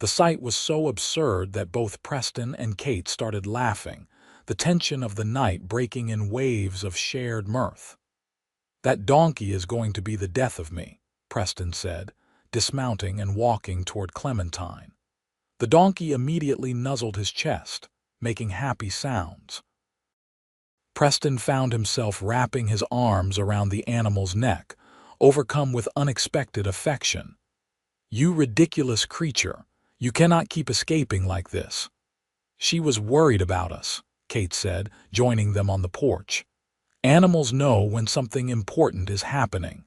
The sight was so absurd that both Preston and Kate started laughing, the tension of the night breaking in waves of shared mirth. "That donkey is going to be the death of me," Preston said, dismounting and walking toward Clementine. The donkey immediately nuzzled his chest, making happy sounds. Preston found himself wrapping his arms around the animal's neck, overcome with unexpected affection. "You ridiculous creature, you cannot keep escaping like this." "She was worried about us," Kate said, joining them on the porch. "Animals know when something important is happening."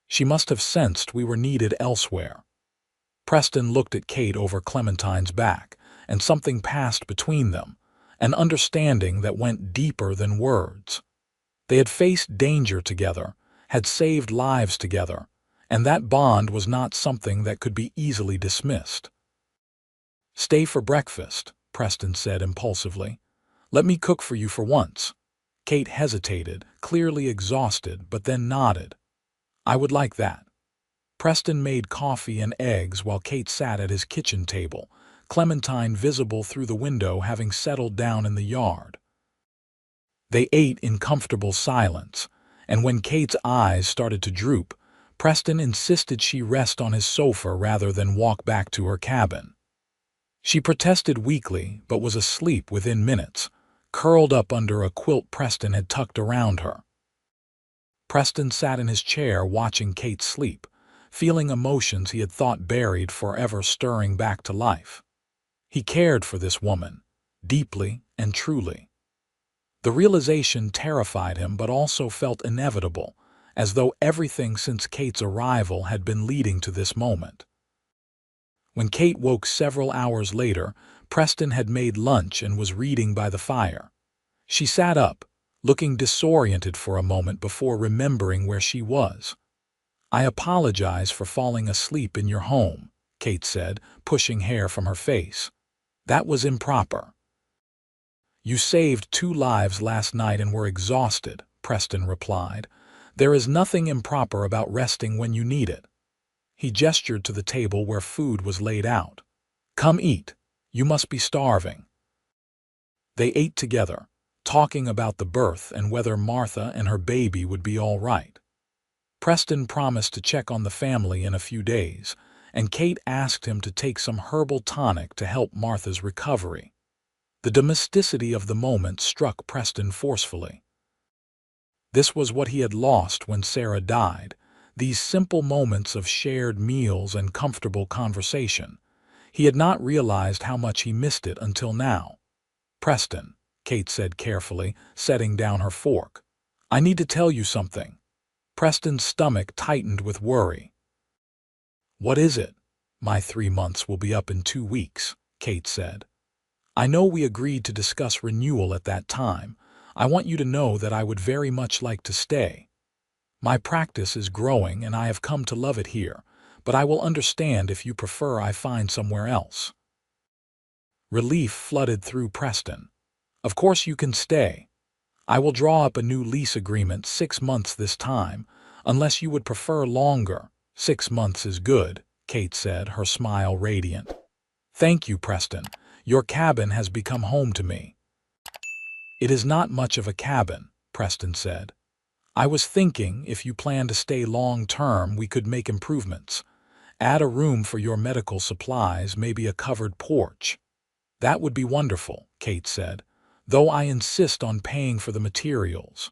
She must have sensed we were needed elsewhere. Preston looked at Kate over Clementine's back, and something passed between them, an understanding that went deeper than words. They had faced danger together, had saved lives together, and that bond was not something that could be easily dismissed. "Stay for breakfast," Preston said impulsively. "Let me cook for you for once." Kate hesitated, clearly exhausted, but then nodded. "I would like that." Preston made coffee and eggs while Kate sat at his kitchen table, Clementine visible through the window having settled down in the yard. They ate in comfortable silence, and when Kate's eyes started to droop, Preston insisted she rest on his sofa rather than walk back to her cabin. She protested weakly, but was asleep within minutes, curled up under a quilt Preston had tucked around her. Preston sat in his chair watching Kate sleep, feeling emotions he had thought buried forever stirring back to life. He cared for this woman, deeply and truly. The realization terrified him but also felt inevitable, as though everything since Kate's arrival had been leading to this moment. When Kate woke several hours later, Preston had made lunch and was reading by the fire. She sat up, looking disoriented for a moment before remembering where she was. "I apologize for falling asleep in your home," Kate said, pushing hair from her face. "That was improper." "You saved 2 lives last night and were exhausted," Preston replied. "There is nothing improper about resting when you need it." He gestured to the table where food was laid out. "Come eat. You must be starving." They ate together, talking about the birth and whether Martha and her baby would be all right. Preston promised to check on the family in a few days, and Kate asked him to take some herbal tonic to help Martha's recovery. The domesticity of the moment struck Preston forcefully. This was what he had lost when Sarah died, these simple moments of shared meals and comfortable conversation. He had not realized how much he missed it until now. "Preston," Kate said carefully, setting down her fork. "I need to tell you something." Preston's stomach tightened with worry. What is it? My 3 months will be up in 2 weeks, Kate said. I know we agreed to discuss renewal at that time. I want you to know that I would very much like to stay. My practice is growing and I have come to love it here, but I will understand if you prefer I find somewhere else. Relief flooded through Preston. Of course you can stay. I will draw up a new lease agreement 6 months this time, unless you would prefer longer. 6 months is good, Kate said, her smile radiant. Thank you, Preston. Your cabin has become home to me. It is not much of a cabin, Preston said. I was thinking if you plan to stay long-term, we could make improvements. Add a room for your medical supplies, maybe a covered porch. That would be wonderful, Kate said, though I insist on paying for the materials.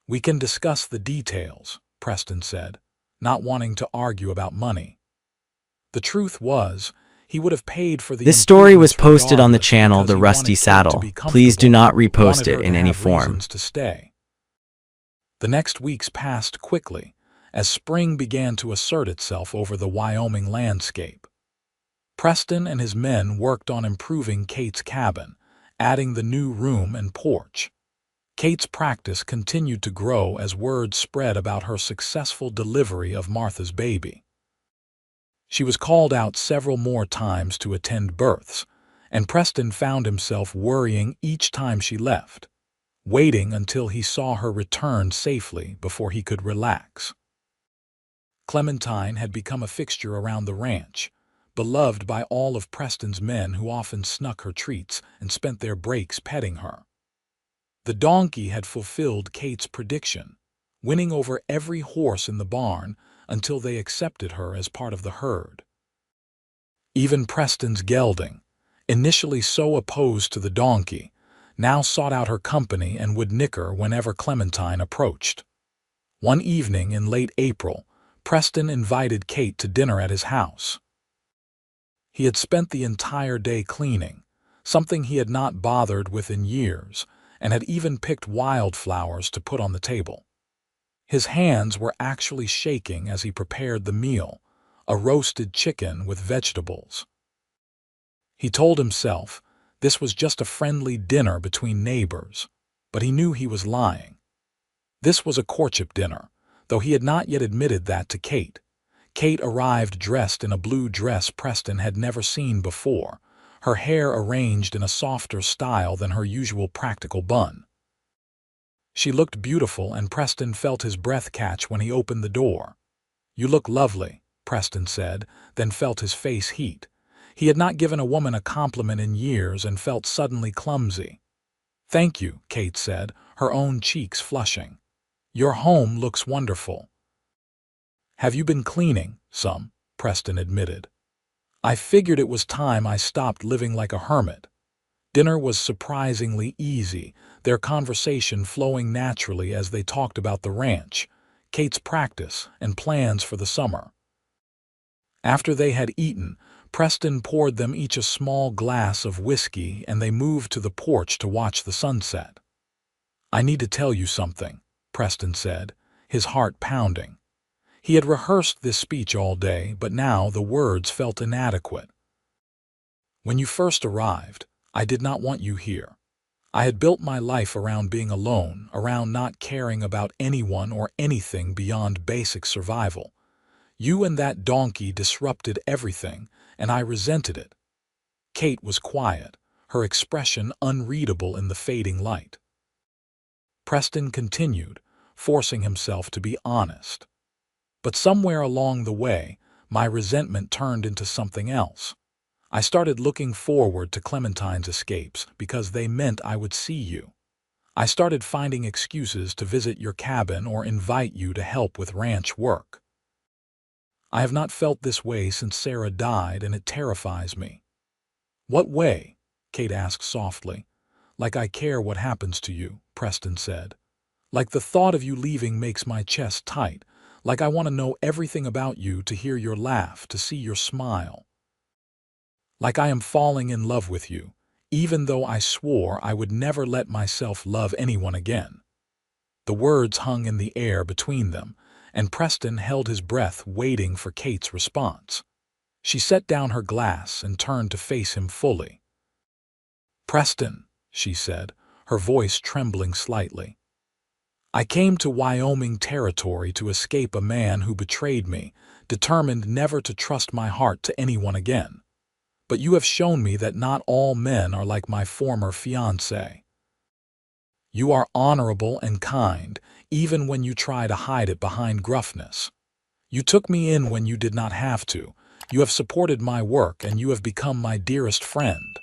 We can discuss the details, Preston said, not wanting to argue about money. The truth was, he would have paid for the This story was improvements posted on the regardless channel because The he Rusty wanted Kate to Saddle. be Please do comfortable, not repost wanted it her in to any have form. reasons to stay. The next weeks passed quickly, as spring began to assert itself over the Wyoming landscape. Preston and his men worked on improving Kate's cabin, adding the new room and porch. Kate's practice continued to grow as word spread about her successful delivery of Martha's baby. She was called out several more times to attend births, and Preston found himself worrying each time she left, waiting until he saw her return safely before he could relax. Clementine had become a fixture around the ranch, beloved by all of Preston's men who often snuck her treats and spent their breaks petting her. The donkey had fulfilled Kate's prediction, winning over every horse in the barn until they accepted her as part of the herd. Even Preston's gelding, initially so opposed to the donkey, now sought out her company and would nicker whenever Clementine approached. One evening in late April, Preston invited Kate to dinner at his house. He had spent the entire day cleaning, something he had not bothered with in years, and had even picked wildflowers to put on the table. His hands were actually shaking as he prepared the meal, a roasted chicken with vegetables. He told himself this was just a friendly dinner between neighbors, but he knew he was lying. This was a courtship dinner, though he had not yet admitted that to Kate. Kate arrived dressed in a blue dress Preston had never seen before, her hair arranged in a softer style than her usual practical bun. She looked beautiful, and Preston felt his breath catch when he opened the door. "You look lovely," Preston said, then felt his face heat. He had not given a woman a compliment in years and felt suddenly clumsy. "Thank you," Kate said, her own cheeks flushing. "Your home looks wonderful." "Have you been cleaning some?" Preston admitted. "I figured it was time I stopped living like a hermit." Dinner was surprisingly easy, their conversation flowing naturally as they talked about the ranch, Kate's practice, and plans for the summer. After they had eaten, Preston poured them each a small glass of whiskey and they moved to the porch to watch the sunset. "I need to tell you something," Preston said, his heart pounding. He had rehearsed this speech all day, but now the words felt inadequate. "When you first arrived, I did not want you here. I had built my life around being alone, around not caring about anyone or anything beyond basic survival. You and that donkey disrupted everything, and I resented it." Kate was quiet, her expression unreadable in the fading light. Preston continued, forcing himself to be honest. "But somewhere along the way, my resentment turned into something else. I started looking forward to Clementine's escapes because they meant I would see you. I started finding excuses to visit your cabin or invite you to help with ranch work. I have not felt this way since Sarah died, and it terrifies me." "What way?" Kate asked softly. "Like I care what happens to you," Preston said. "Like the thought of you leaving makes my chest tight, like I want to know everything about you, to hear your laugh, to see your smile. Like I am falling in love with you, even though I swore I would never let myself love anyone again." The words hung in the air between them, and Preston held his breath waiting for Kate's response. She set down her glass and turned to face him fully. "Preston," she said, her voice trembling slightly. "I came to Wyoming territory to escape a man who betrayed me, determined never to trust my heart to anyone again. But you have shown me that not all men are like my former fiancé. You are honorable and kind, even when you try to hide it behind gruffness. You took me in when you did not have to. You have supported my work, and you have become my dearest friend."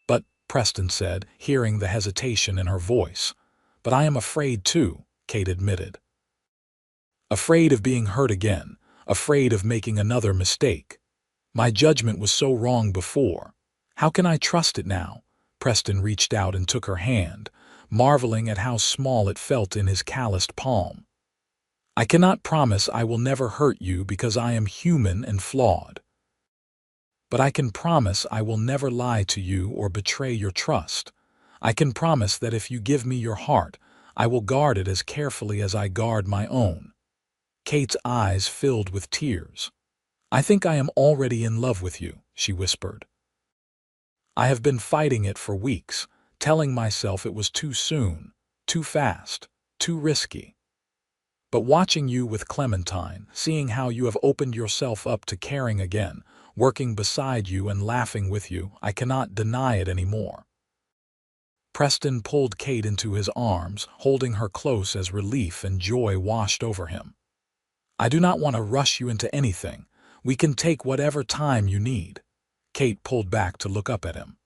"But," Preston said, hearing the hesitation in her voice. "But I am afraid too," Kate admitted. "Afraid of being hurt again, afraid of making another mistake. My judgment was so wrong before. How can I trust it now?" Preston reached out and took her hand, marveling at how small it felt in his calloused palm. "I cannot promise I will never hurt you because I am human and flawed. But I can promise I will never lie to you or betray your trust. I can promise that if you give me your heart, I will guard it as carefully as I guard my own." Kate's eyes filled with tears. "I think I am already in love with you," she whispered. "I have been fighting it for weeks, telling myself it was too soon, too fast, too risky. But watching you with Clementine, seeing how you have opened yourself up to caring again, working beside you and laughing with you, I cannot deny it anymore." Preston pulled Kate into his arms, holding her close as relief and joy washed over him. "I do not want to rush you into anything. We can take whatever time you need." Kate pulled back to look up at him.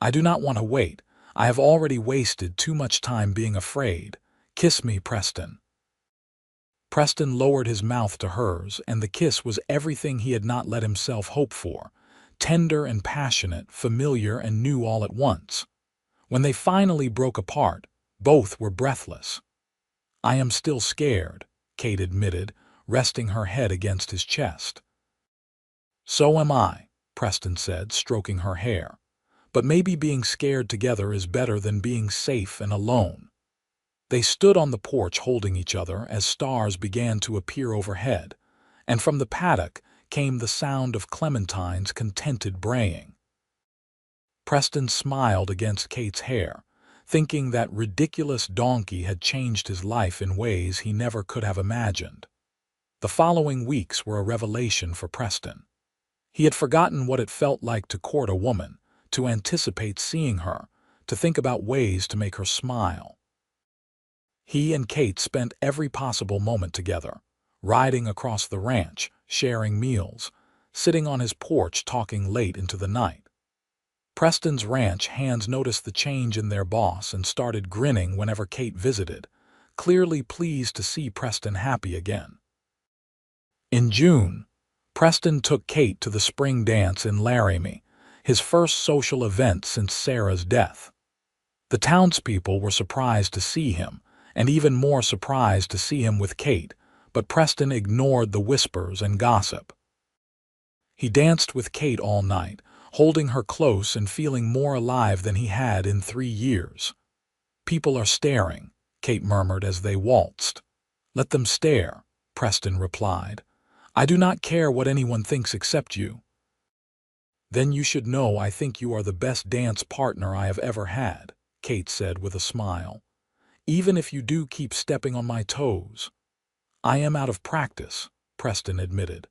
"I do not want to wait. I have already wasted too much time being afraid. Kiss me, Preston." Preston lowered his mouth to hers, and the kiss was everything he had not let himself hope for. Tender and passionate, familiar and new all at once. When they finally broke apart, both were breathless. "I am still scared," Kate admitted, resting her head against his chest. "So am I," Preston said, stroking her hair. "But maybe being scared together is better than being safe and alone." They stood on the porch holding each other as stars began to appear overhead, and from the paddock came the sound of Clementine's contented braying. Preston smiled against Kate's hair, thinking that ridiculous donkey had changed his life in ways he never could have imagined. The following weeks were a revelation for Preston. He had forgotten what it felt like to court a woman, to anticipate seeing her, to think about ways to make her smile. He and Kate spent every possible moment together, riding across the ranch, sharing meals, sitting on his porch talking late into the night. Preston's ranch hands noticed the change in their boss and started grinning whenever Kate visited, clearly pleased to see Preston happy again. In June, Preston took Kate to the spring dance in Laramie, his first social event since Sarah's death. The townspeople were surprised to see him, and even more surprised to see him with Kate, but Preston ignored the whispers and gossip. He danced with Kate all night, holding her close and feeling more alive than he had in 3 years. "People are staring," Kate murmured as they waltzed. "Let them stare," Preston replied. "I do not care what anyone thinks except you." "Then you should know I think you are the best dance partner I have ever had," Kate said with a smile. "Even if you do keep stepping on my toes." "I am out of practice," Preston admitted.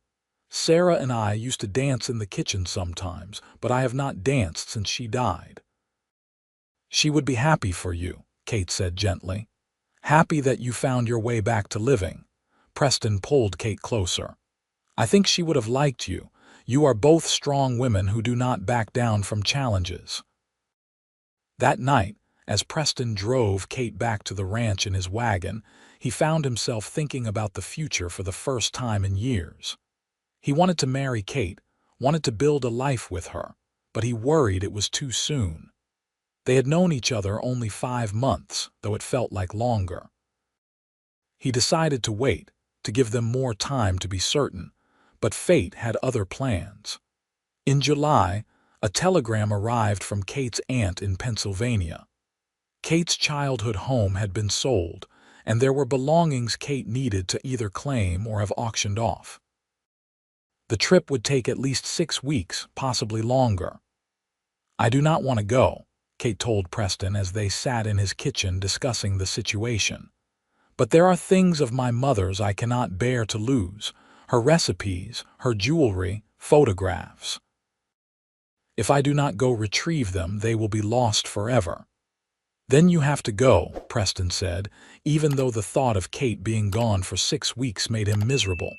"Sarah and I used to dance in the kitchen sometimes, but I have not danced since she died." "She would be happy for you," Kate said gently. "Happy that you found your way back to living." Preston pulled Kate closer. "I think she would have liked you. You are both strong women who do not back down from challenges." That night, as Preston drove Kate back to the ranch in his wagon, he found himself thinking about the future for the first time in years. He wanted to marry Kate, wanted to build a life with her, but he worried it was too soon. They had known each other only 5 months, though it felt like longer. He decided to wait, to give them more time to be certain, but fate had other plans. In July, a telegram arrived from Kate's aunt in Pennsylvania. Kate's childhood home had been sold, and there were belongings Kate needed to either claim or have auctioned off. The trip would take at least 6 weeks, possibly longer. "I do not want to go," Kate told Preston as they sat in his kitchen discussing the situation. "But there are things of my mother's I cannot bear to lose, her recipes, her jewelry, photographs. If I do not go retrieve them, they will be lost forever." "Then you have to go," Preston said, even though the thought of Kate being gone for 6 weeks made him miserable.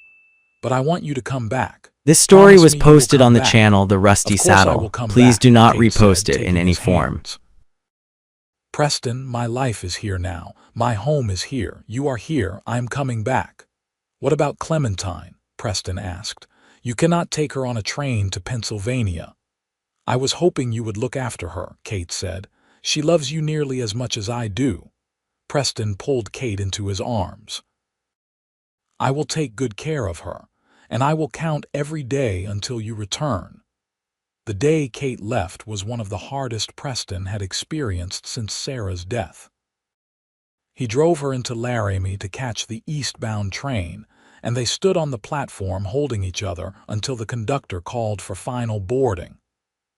"But I want you to come back. This story Promise was me you will posted come on the back." channel The Rusty "Of course I will Saddle. come Please back," do not Kate repost said, it in taking any his form. hands. "Preston, my life is here now. My home is here. You are here. I am coming back." "What about Clementine?" Preston asked. "You cannot take her on a train to Pennsylvania." "I was hoping you would look after her," Kate said. "She loves you nearly as much as I do." Preston pulled Kate into his arms. "I will take good care of her, and I will count every day until you return." The day Kate left was one of the hardest Preston had experienced since Sarah's death. He drove her into Laramie to catch the eastbound train, and they stood on the platform holding each other until the conductor called for final boarding.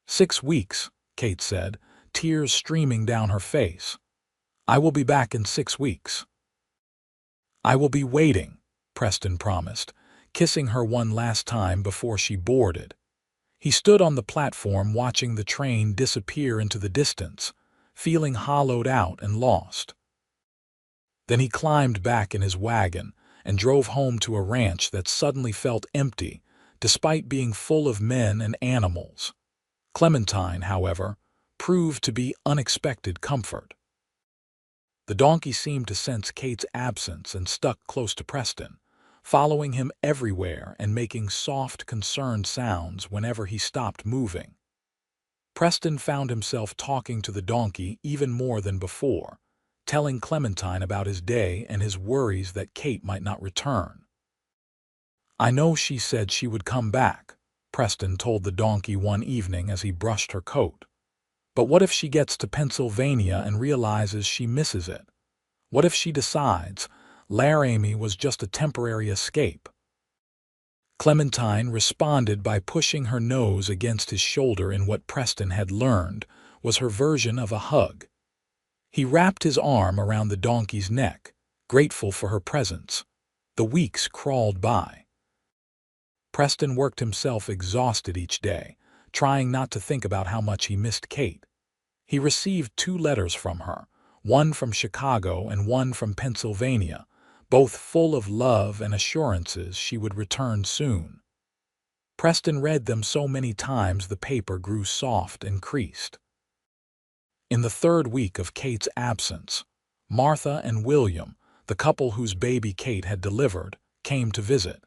6 weeks, Kate said, tears streaming down her face. "I will be back in 6 weeks." "I will be waiting," Preston promised, kissing her one last time before she boarded. He stood on the platform watching the train disappear into the distance, feeling hollowed out and lost. Then he climbed back in his wagon and drove home to a ranch that suddenly felt empty, despite being full of men and animals. Clementine, however, proved to be unexpected comfort. The donkey seemed to sense Kate's absence and stuck close to Preston, following him everywhere and making soft, concerned sounds whenever he stopped moving. Preston found himself talking to the donkey even more than before, telling Clementine about his day and his worries that Kate might not return. "I know she said she would come back," Preston told the donkey one evening as he brushed her coat. "But what if she gets to Pennsylvania and realizes she misses it? What if she decides Laramie was just a temporary escape?" Clementine responded by pushing her nose against his shoulder in what Preston had learned was her version of a hug. He wrapped his arm around the donkey's neck, grateful for her presence. The weeks crawled by. Preston worked himself exhausted each day, trying not to think about how much he missed Kate. He received 2 letters from her, one from Chicago and one from Pennsylvania, both full of love and assurances she would return soon. Preston read them so many times the paper grew soft and creased. In the 3rd week of Kate's absence, Martha and William, the couple whose baby Kate had delivered, came to visit.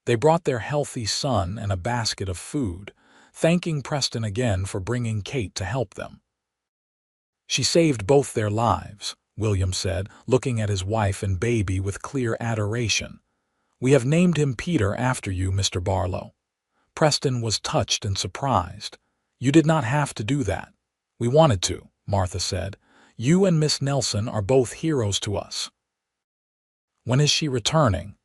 They brought their healthy son and a basket of food, thanking Preston again for bringing Kate to help them. "She saved both their lives," William said, looking at his wife and baby with clear adoration. "We have named him Peter after you, Mr. Barlow." Preston was touched and surprised. "You did not have to do that. We wanted to," Martha said. "You and Miss Nelson are both heroes to us." "When is she returning?"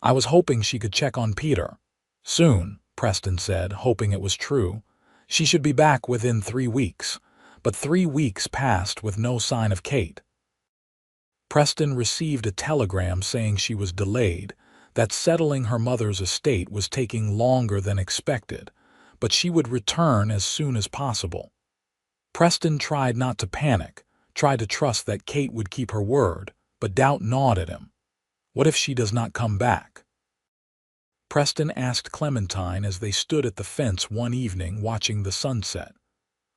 "I was hoping she could check on Peter." "Soon," Preston said, hoping it was true. "She should be back within 3 weeks." But 3 weeks passed with no sign of Kate. Preston received a telegram saying she was delayed, that settling her mother's estate was taking longer than expected, but she would return as soon as possible. Preston tried not to panic, tried to trust that Kate would keep her word, but doubt gnawed at him. What if she does not come back? Preston asked Clementine as they stood at the fence one evening watching the sunset.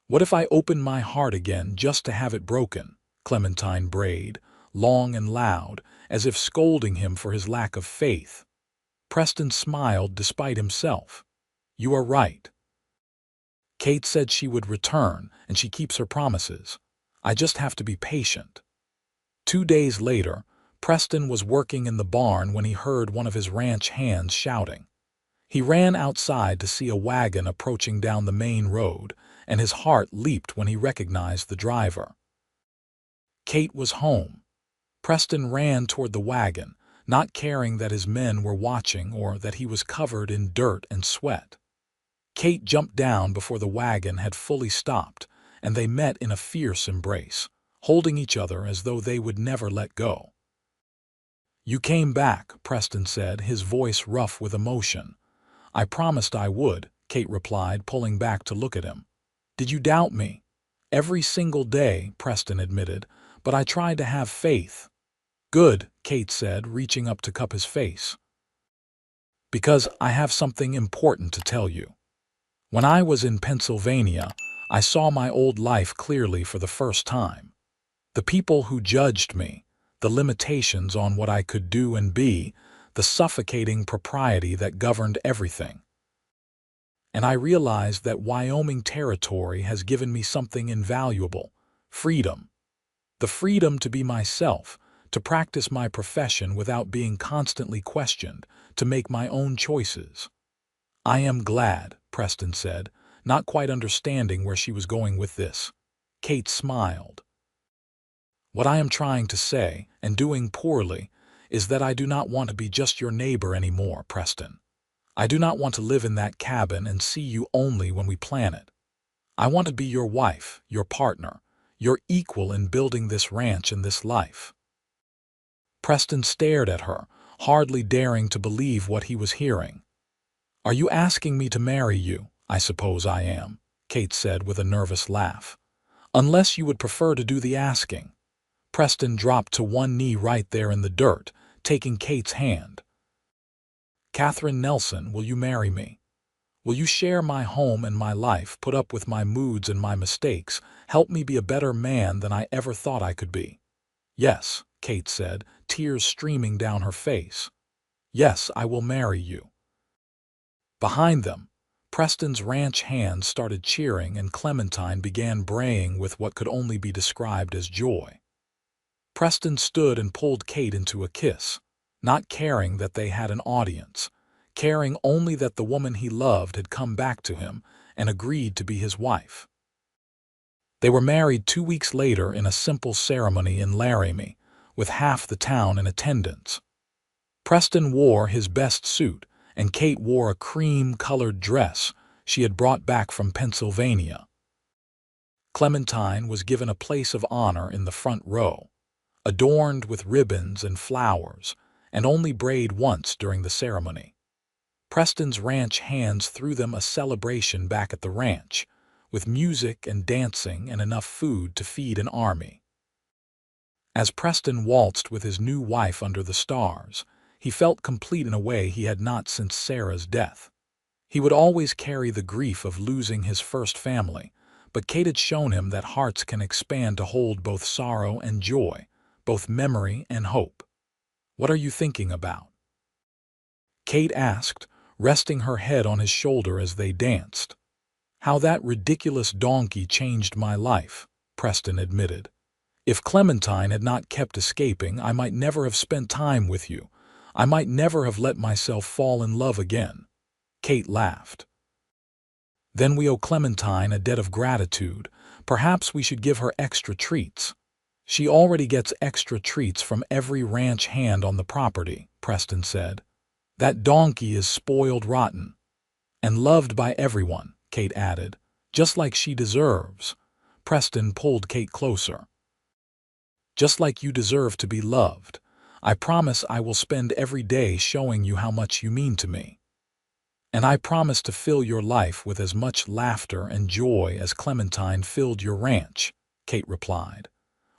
"What if I open my heart again just to have it broken?" Clementine brayed, long and loud, as if scolding him for his lack of faith. Preston smiled despite himself. "You are right. Kate said she would return, and she keeps her promises. I just have to be patient." 2 days later, Preston was working in the barn when he heard one of his ranch hands shouting. He ran outside to see a wagon approaching down the main road, and his heart leaped when he recognized the driver. Kate was home. Preston ran toward the wagon, not caring that his men were watching or that he was covered in dirt and sweat. Kate jumped down before the wagon had fully stopped, and they met in a fierce embrace, holding each other as though they would never let go. "You came back," Preston said, his voice rough with emotion. "I promised I would," Kate replied, pulling back to look at him. "Did you doubt me?" "Every single day," Preston admitted, "but I tried to have faith." "Good," Kate said, reaching up to cup his face. "Because I have something important to tell you. When I was in Pennsylvania, I saw my old life clearly for the first time. The people who judged me, the limitations on what I could do and be, the suffocating propriety that governed everything. And I realized that Wyoming territory has given me something invaluable: freedom. The freedom to be myself, to practice my profession without being constantly questioned, to make my own choices." "I am glad," Preston said, not quite understanding where she was going with this. Kate smiled. "What I am trying to say, and doing poorly, is that I do not want to be just your neighbor anymore, Preston. I do not want to live in that cabin and see you only when we plan it. I want to be your wife, your partner, your equal in building this ranch and this life." Preston stared at her, hardly daring to believe what he was hearing. "Are you asking me to marry you?" "I suppose I am," Kate said with a nervous laugh. "Unless you would prefer to do the asking." Preston dropped to one knee right there in the dirt, taking Kate's hand. "Catherine Nelson, will you marry me? Will you share my home and my life, put up with my moods and my mistakes, help me be a better man than I ever thought I could be?" "Yes," Kate said, tears streaming down her face. "Yes, I will marry you." Behind them, Preston's ranch hands started cheering and Clementine began braying with what could only be described as joy. Preston stood and pulled Kate into a kiss, not caring that they had an audience, caring only that the woman he loved had come back to him and agreed to be his wife. They were married 2 weeks later in a simple ceremony in Laramie, with half the town in attendance. Preston wore his best suit, and Kate wore a cream-colored dress she had brought back from Pennsylvania. Clementine was given a place of honor in the front row, adorned with ribbons and flowers, and only brayed once during the ceremony. Preston's ranch hands threw them a celebration back at the ranch, with music and dancing and enough food to feed an army. As Preston waltzed with his new wife under the stars, he felt complete in a way he had not since Sarah's death. He would always carry the grief of losing his first family, but Kate had shown him that hearts can expand to hold both sorrow and joy, both memory and hope. "What are you thinking about?" Kate asked, resting her head on his shoulder as they danced. "How that ridiculous donkey changed my life," Preston admitted. "If Clementine had not kept escaping, I might never have spent time with you. I might never have let myself fall in love again." Kate laughed. "Then we owe Clementine a debt of gratitude. Perhaps we should give her extra treats." "She already gets extra treats from every ranch hand on the property," Preston said. "That donkey is spoiled rotten." "And loved by everyone," Kate added, "just like she deserves." Preston pulled Kate closer. "Just like you deserve to be loved. I promise I will spend every day showing you how much you mean to me." "And I promise to fill your life with as much laughter and joy as Clementine filled your ranch," Kate replied.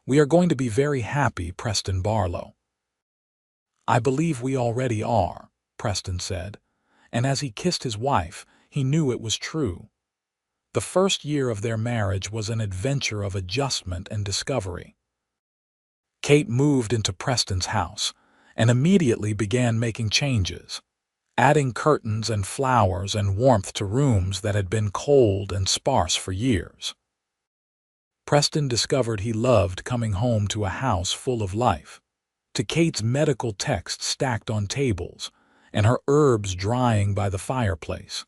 "We are going to be very happy, Preston Barlow." "I believe we already are," Preston said, and as he kissed his wife, he knew it was true. The first year of their marriage was an adventure of adjustment and discovery. Kate moved into Preston's house and immediately began making changes, adding curtains and flowers and warmth to rooms that had been cold and sparse for years. Preston discovered he loved coming home to a house full of life, to Kate's medical texts stacked on tables, and her herbs drying by the fireplace.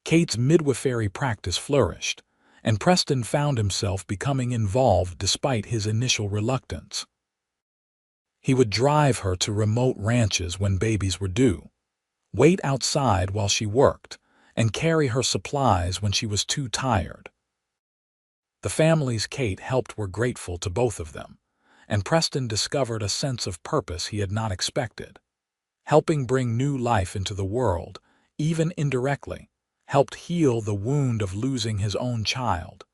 Kate's midwifery practice flourished, and Preston found himself becoming involved despite his initial reluctance. He would drive her to remote ranches when babies were due, wait outside while she worked, and carry her supplies when she was too tired. The families Kate helped were grateful to both of them, and Preston discovered a sense of purpose he had not expected. Helping bring new life into the world, even indirectly, helped heal the wound of losing his own child.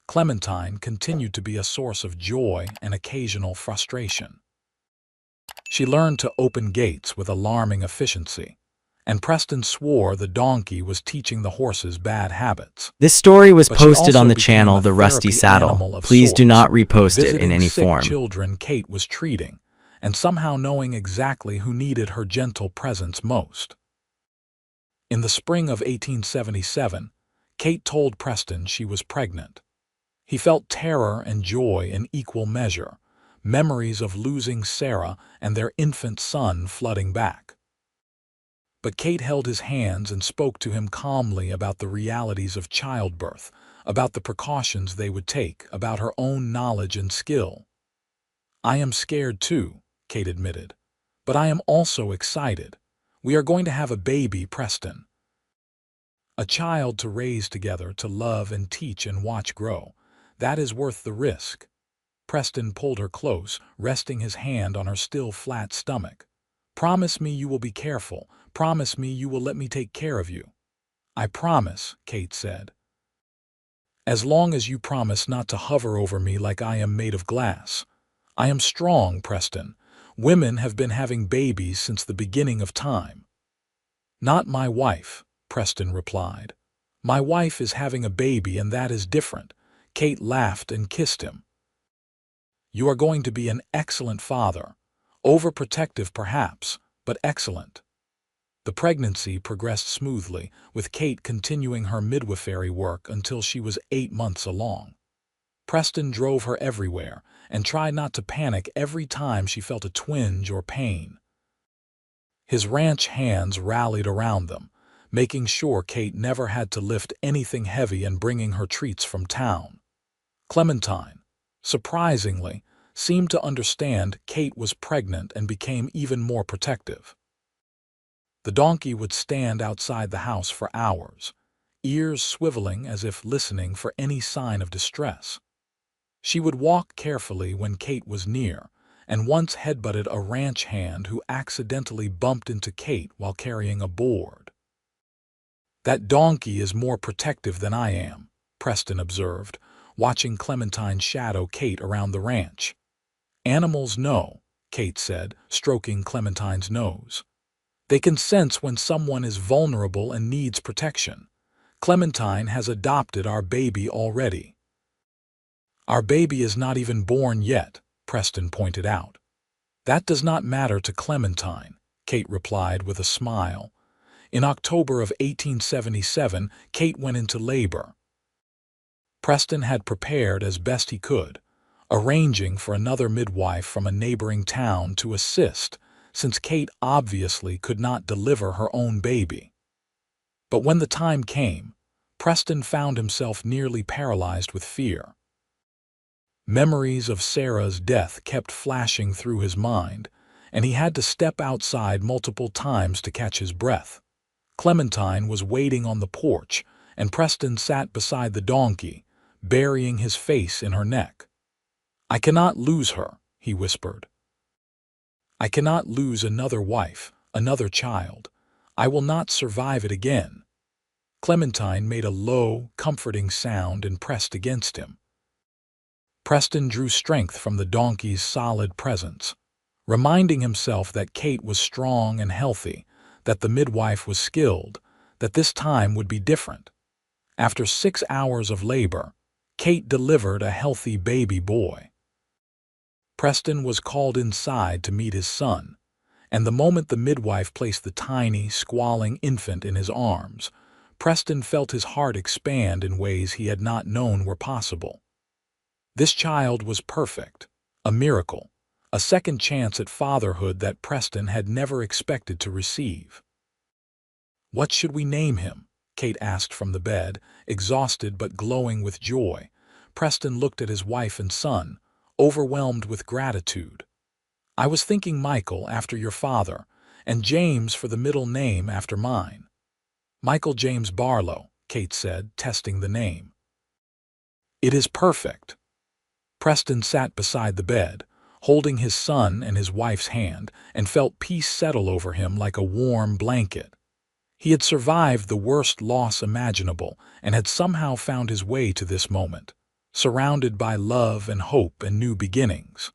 Clementine continued to be a source of joy and occasional frustration. She learned to open gates with alarming efficiency, and Preston swore the donkey was teaching the horses bad habits. This story was But she posted on also the became channel a The Rusty therapy Saddle. animal of Please do sorts, not repost it in visiting any sick form. children Kate was treating, and somehow knowing exactly who needed her gentle presence most. In the spring of 1877, Kate told Preston she was pregnant. He felt terror and joy in equal measure, memories of losing Sarah and their infant son flooding back. But Kate held his hands and spoke to him calmly about the realities of childbirth, about the precautions they would take, about her own knowledge and skill. "I am scared too," Kate admitted, "but I am also excited. We are going to have a baby, Preston. A child to raise together, to love and teach and watch grow. That is worth the risk." Preston pulled her close, resting his hand on her still flat stomach. "Promise me you will be careful. Promise me you will let me take care of you." "I promise," Kate said. "As long as you promise not to hover over me like I am made of glass. I am strong, Preston. Women have been having babies since the beginning of time." "Not my wife," Preston replied. "My wife is having a baby, and that is different." Kate laughed and kissed him. "You are going to be an excellent father. Overprotective perhaps, but excellent." The pregnancy progressed smoothly, with Kate continuing her midwifery work until she was 8 months along. Preston drove her everywhere and tried not to panic every time she felt a twinge or pain. His ranch hands rallied around them, making sure Kate never had to lift anything heavy and bringing her treats from town. Clementine, surprisingly, seemed to understand Kate was pregnant and became even more protective. The donkey would stand outside the house for hours, ears swiveling as if listening for any sign of distress. She would walk carefully when Kate was near, and once headbutted a ranch hand who accidentally bumped into Kate while carrying a board. "That donkey is more protective than I am," Preston observed, watching Clementine shadow Kate around the ranch. "Animals know," Kate said, stroking Clementine's nose. "They can sense when someone is vulnerable and needs protection. Clementine has adopted our baby already." "Our baby is not even born yet," Preston pointed out. "That does not matter to Clementine," Kate replied with a smile. In October of 1877, Kate went into labor. Preston had prepared as best he could, arranging for another midwife from a neighboring town to assist, since Kate obviously could not deliver her own baby. But when the time came, Preston found himself nearly paralyzed with fear. Memories of Sarah's death kept flashing through his mind, and he had to step outside multiple times to catch his breath. Clementine was waiting on the porch, and Preston sat beside the donkey, burying his face in her neck. "I cannot lose her," he whispered. "I cannot lose another wife, another child. I will not survive it again." Clementine made a low, comforting sound and pressed against him. Preston drew strength from the donkey's solid presence, reminding himself that Kate was strong and healthy, that the midwife was skilled, that this time would be different. After 6 hours of labor, Kate delivered a healthy baby boy. Preston was called inside to meet his son, and the moment the midwife placed the tiny, squalling infant in his arms, Preston felt his heart expand in ways he had not known were possible. This child was perfect, a miracle, a second chance at fatherhood that Preston had never expected to receive. "What should we name him?" Kate asked from the bed, exhausted but glowing with joy. Preston looked at his wife and son, overwhelmed with gratitude. I was thinking Michael after your father, and James for the middle name after mine. Michael James Barlow, Kate said, testing the name. It is perfect. Preston sat beside the bed, holding his son and his wife's hand, and felt peace settle over him like a warm blanket. He had survived the worst loss imaginable and had somehow found his way to this moment, surrounded by love and hope and new beginnings.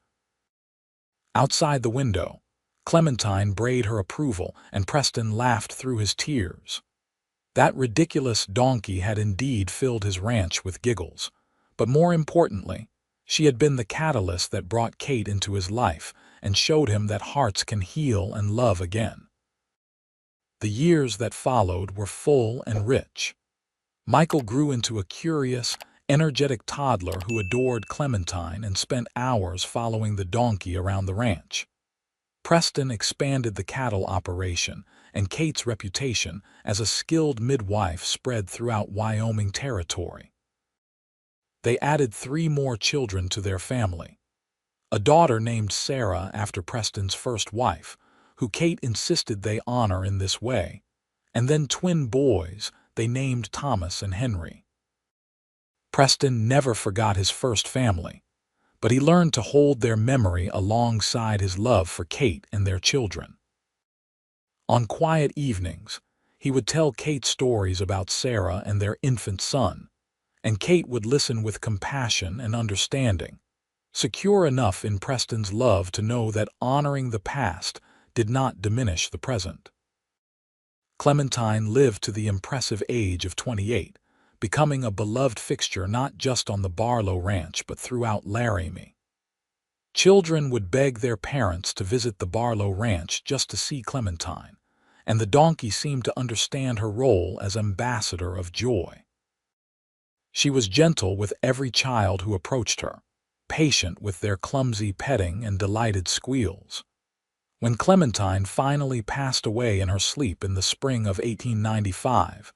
Outside the window, Clementine brayed her approval, and Preston laughed through his tears. That ridiculous donkey had indeed filled his ranch with giggles, but more importantly, she had been the catalyst that brought Kate into his life and showed him that hearts can heal and love again. The years that followed were full and rich. Michael grew into a curious, energetic toddler who adored Clementine and spent hours following the donkey around the ranch. Preston expanded the cattle operation, and Kate's reputation as a skilled midwife spread throughout Wyoming territory. They added 3 more children to their family. A daughter named Sarah after Preston's first wife, who Kate insisted they honor in this way, and then twin boys they named Thomas and Henry. Preston never forgot his first family, but he learned to hold their memory alongside his love for Kate and their children. On quiet evenings, he would tell Kate stories about Sarah and their infant son, and Kate would listen with compassion and understanding, secure enough in Preston's love to know that honoring the past did not diminish the present. Clementine lived to the impressive age of 28, becoming a beloved fixture not just on the Barlow Ranch but throughout Laramie. Children would beg their parents to visit the Barlow Ranch just to see Clementine, and the donkey seemed to understand her role as ambassador of joy. She was gentle with every child who approached her, patient with their clumsy petting and delighted squeals. When Clementine finally passed away in her sleep in the spring of 1895,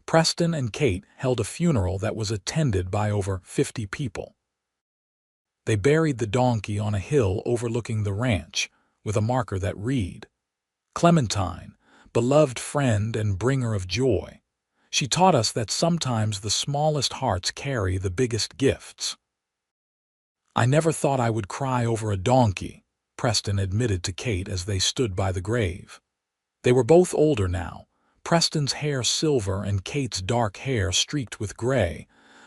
Preston and Kate held a funeral that was attended by over 50 people. They buried the donkey on a hill overlooking the ranch, with a marker that read, "Clementine, beloved friend and bringer of joy. She taught us that sometimes the smallest hearts carry the biggest gifts." "I never thought I would cry over a donkey," Preston admitted to Kate as they stood by the grave. They were both older now, Preston's hair silver and Kate's dark hair streaked with gray,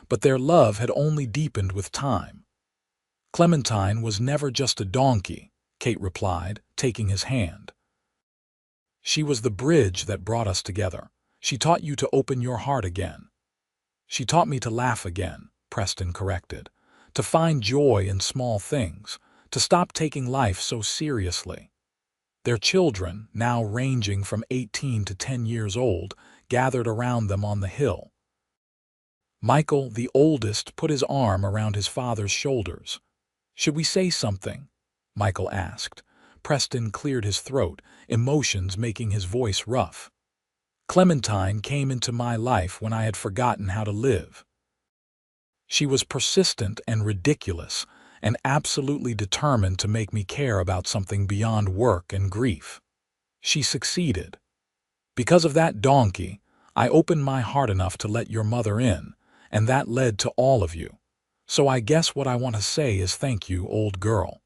but their love had only deepened with time. "Clementine was never just a donkey," Kate replied, taking his hand. "She was the bridge that brought us together. She taught you to open your heart again." "She taught me to laugh again," Preston corrected, "to find joy in small things, to stop taking life so seriously." Their children, now ranging from 18 to 10 years old, gathered around them on the hill. Michael, the oldest, put his arm around his father's shoulders. "Should we say something?" Michael asked. Preston cleared his throat, emotions making his voice rough. "Clementine came into my life when I had forgotten how to live. She was persistent and ridiculous, and absolutely determined to make me care about something beyond work and grief. She succeeded. Because of that donkey, I opened my heart enough to let your mother in, and that led to all of you. So I guess what I want to say is thank you, old girl.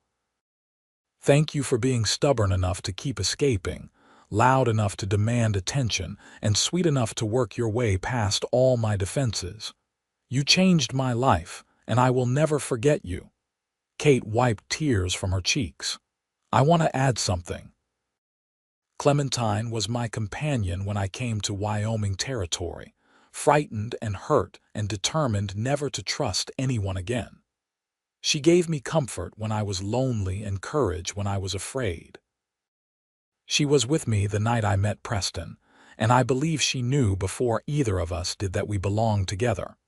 Thank you for being stubborn enough to keep escaping, loud enough to demand attention, and sweet enough to work your way past all my defenses. You changed my life, and I will never forget you." Kate wiped tears from her cheeks. "I want to add something. Clementine was my companion when I came to Wyoming territory, frightened and hurt and determined never to trust anyone again. She gave me comfort when I was lonely and courage when I was afraid. She was with me the night I met Preston, and I believe she knew before either of us did that we belonged together.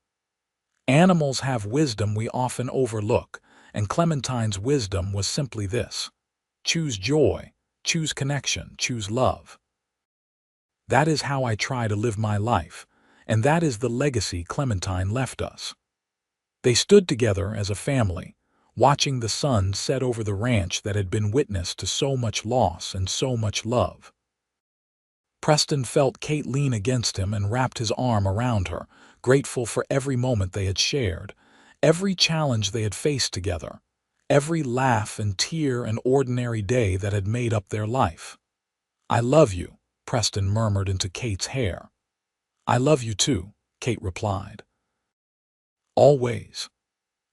Animals have wisdom we often overlook, and Clementine's wisdom was simply this: choose joy, choose connection, choose love. That is how I try to live my life, and that is the legacy Clementine left us." They stood together as a family, watching the sun set over the ranch that had been witness to so much loss and so much love. Preston felt Kate lean against him and wrapped his arm around her, grateful for every moment they had shared, every challenge they had faced together, every laugh and tear and ordinary day that had made up their life. "I love you," Preston murmured into Kate's hair. "I love you too," Kate replied. "Always."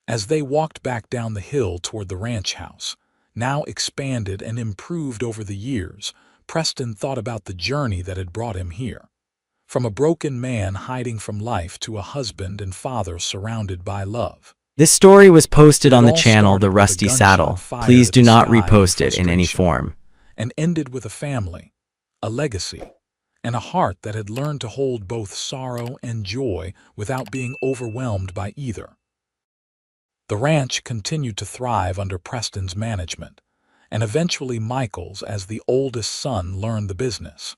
As they walked back down the hill toward the ranch house, now expanded and improved over the years, Preston thought about the journey that had brought him here. From a broken man hiding from life to a husband and father surrounded by love. This story was posted It on the all channel The started with a Rusty gunshot Saddle. fired Please at do the not sky repost it in any frustration, form. and ended with a family, a legacy, and a heart that had learned to hold both sorrow and joy without being overwhelmed by either. The ranch continued to thrive under Preston's management, and eventually Michael's as the oldest son learned the business.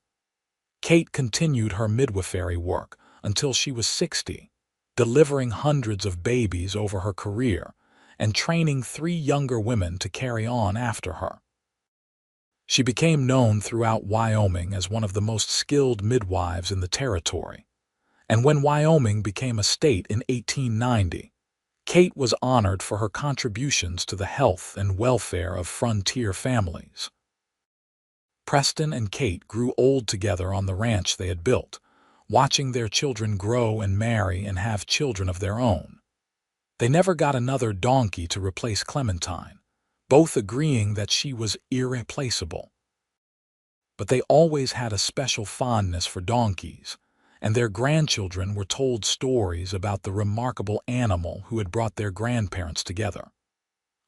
Kate continued her midwifery work until she was 60, delivering hundreds of babies over her career and training 3 younger women to carry on after her. She became known throughout Wyoming as one of the most skilled midwives in the territory, and when Wyoming became a state in 1890, Kate was honored for her contributions to the health and welfare of frontier families. Preston and Kate grew old together on the ranch they had built, watching their children grow and marry and have children of their own. They never got another donkey to replace Clementine, both agreeing that she was irreplaceable. But they always had a special fondness for donkeys, and their grandchildren were told stories about the remarkable animal who had brought their grandparents together.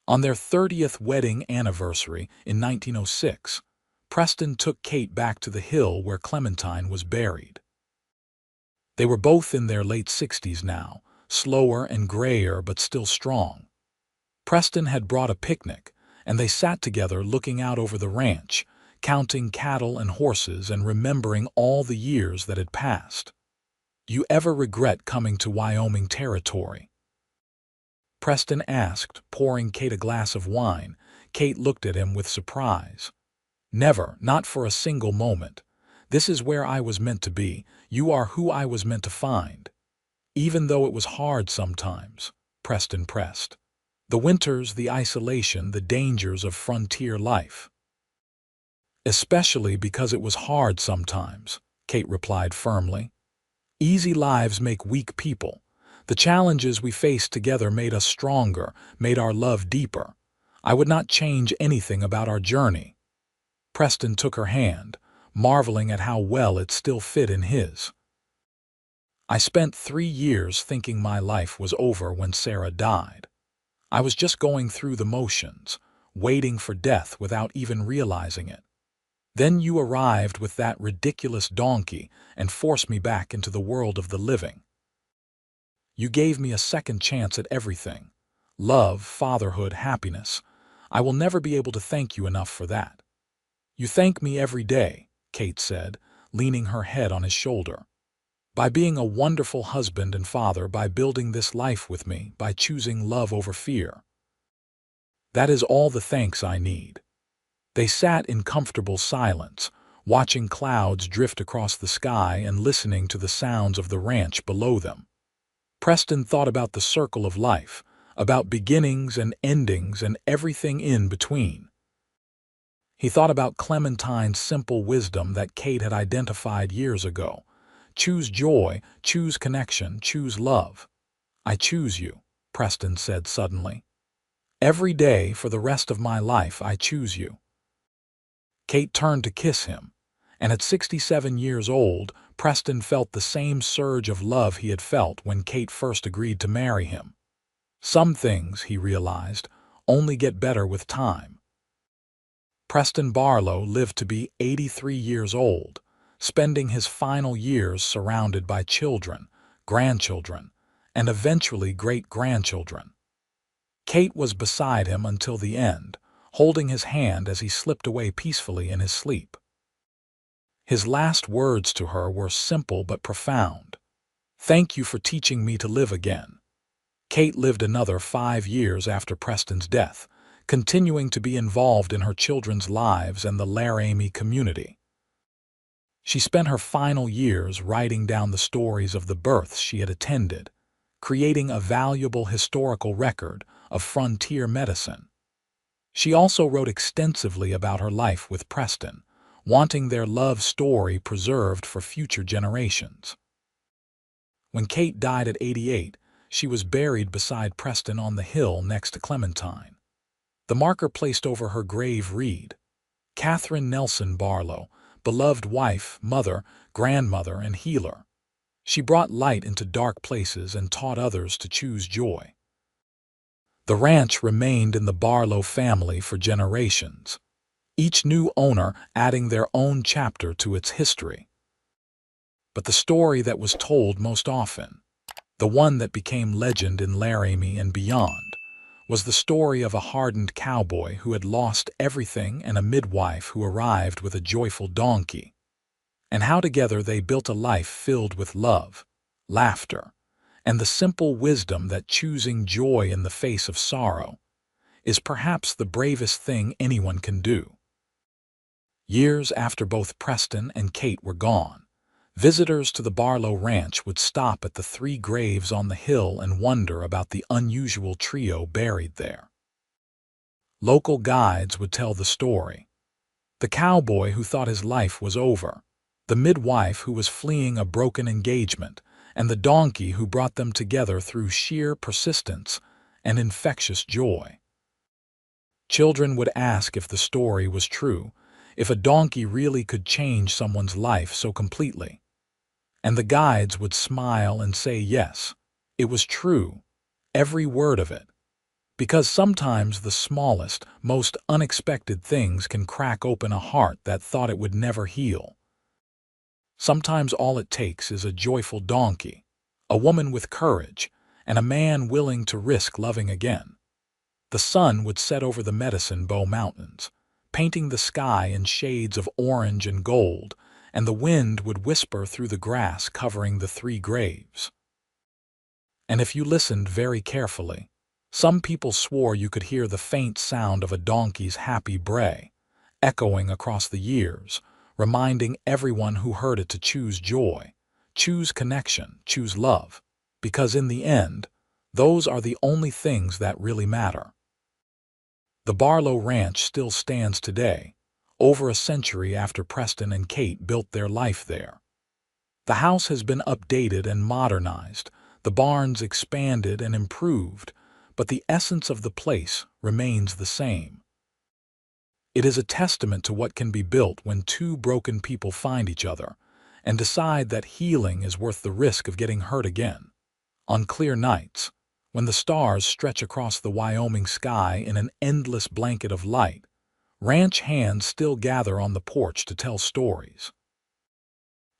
On their 30th wedding anniversary in 1906, Preston took Kate back to the hill where Clementine was buried. They were both in their late 60s now, slower and grayer but still strong. Preston had brought a picnic, and they sat together looking out over the ranch, counting cattle and horses and remembering all the years that had passed. "You ever regret coming to Wyoming territory?" Preston asked, pouring Kate a glass of wine. Kate looked at him with surprise. "Never, not for a single moment. This is where I was meant to be. You are who I was meant to find." "Even though it was hard sometimes," Preston pressed. "The winters, the isolation, the dangers of frontier life." "Especially because it was hard sometimes," Kate replied firmly. "Easy lives make weak people. The challenges we faced together made us stronger, made our love deeper. I would not change anything about our journey." Preston took her hand, marveling at how well it still fit in his. "I spent 3 years thinking my life was over when Sarah died. I was just going through the motions, waiting for death without even realizing it. Then you arrived with that ridiculous donkey and forced me back into the world of the living. You gave me a second chance at everything. Love, fatherhood, happiness. I will never be able to thank you enough for that." "You thank me every day," Kate said, leaning her head on his shoulder. "By being a wonderful husband and father, by building this life with me, by choosing love over fear. That is all the thanks I need." They sat in comfortable silence, watching clouds drift across the sky and listening to the sounds of the ranch below them. Preston thought about the circle of life, about beginnings and endings and everything in between. He thought about Clementine's simple wisdom that Kate had identified years ago. Choose joy, choose connection, choose love. "I choose you," Preston said suddenly. "Every day for the rest of my life I choose you." Kate turned to kiss him, and at 67 years old, Preston felt the same surge of love he had felt when Kate first agreed to marry him. Some things, he realized, only get better with time. Preston Barlow lived to be 83 years old, spending his final years surrounded by children, grandchildren, and eventually great-grandchildren. Kate was beside him until the end, holding his hand as he slipped away peacefully in his sleep. His last words to her were simple but profound. "Thank you for teaching me to live again." Kate lived another 5 years after Preston's death, continuing to be involved in her children's lives and the Laramie community. She spent her final years writing down the stories of the births she had attended, creating a valuable historical record of frontier medicine. She also wrote extensively about her life with Preston, wanting their love story preserved for future generations. When Kate died at 88, she was buried beside Preston on the hill next to Clementine. The marker placed over her grave read, "Catherine Nelson Barlow, beloved wife, mother, grandmother, and healer. She brought light into dark places and taught others to choose joy." The ranch remained in the Barlow family for generations, each new owner adding their own chapter to its history. But the story that was told most often, the one that became legend in Laramie and beyond, was the story of a hardened cowboy who had lost everything and a midwife who arrived with a joyful donkey, and how together they built a life filled with love, laughter, and the simple wisdom that choosing joy in the face of sorrow is perhaps the bravest thing anyone can do. Years after both Preston and Kate were gone, visitors to the Barlow Ranch would stop at the 3 graves on the hill and wonder about the unusual trio buried there. Local guides would tell the story. The cowboy who thought his life was over, the midwife who was fleeing a broken engagement, and the donkey who brought them together through sheer persistence and infectious joy. Children would ask if the story was true, if a donkey really could change someone's life so completely. And the guides would smile and say yes, it was true, every word of it. Because sometimes the smallest, most unexpected things can crack open a heart that thought it would never heal. Sometimes all it takes is a joyful donkey, a woman with courage, and a man willing to risk loving again. The sun would set over the Medicine Bow Mountains, painting the sky in shades of orange and gold, and the wind would whisper through the grass covering the 3 graves. And if you listened very carefully, some people swore you could hear the faint sound of a donkey's happy bray, echoing across the years, reminding everyone who heard it to choose joy, choose connection, choose love, because in the end, those are the only things that really matter. The Barlow Ranch still stands today, over a century after Preston and Kate built their life there. The house has been updated and modernized, the barns expanded and improved, but the essence of the place remains the same. It is a testament to what can be built when 2 broken people find each other and decide that healing is worth the risk of getting hurt again. On clear nights, when the stars stretch across the Wyoming sky in an endless blanket of light, ranch hands still gather on the porch to tell stories.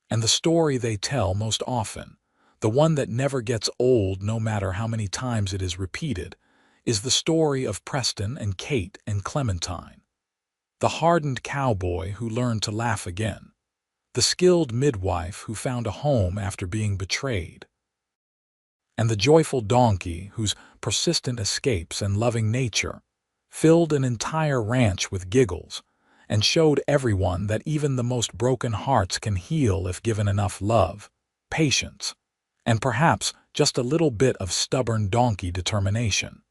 And the story they tell most often, the one that never gets old no matter how many times it is repeated, is the story of Preston and Kate and Clementine. The hardened cowboy who learned to laugh again, the skilled midwife who found a home after being betrayed, and the joyful donkey whose persistent escapes and loving nature filled an entire ranch with giggles and showed everyone that even the most broken hearts can heal if given enough love, patience, and perhaps just a little bit of stubborn donkey determination.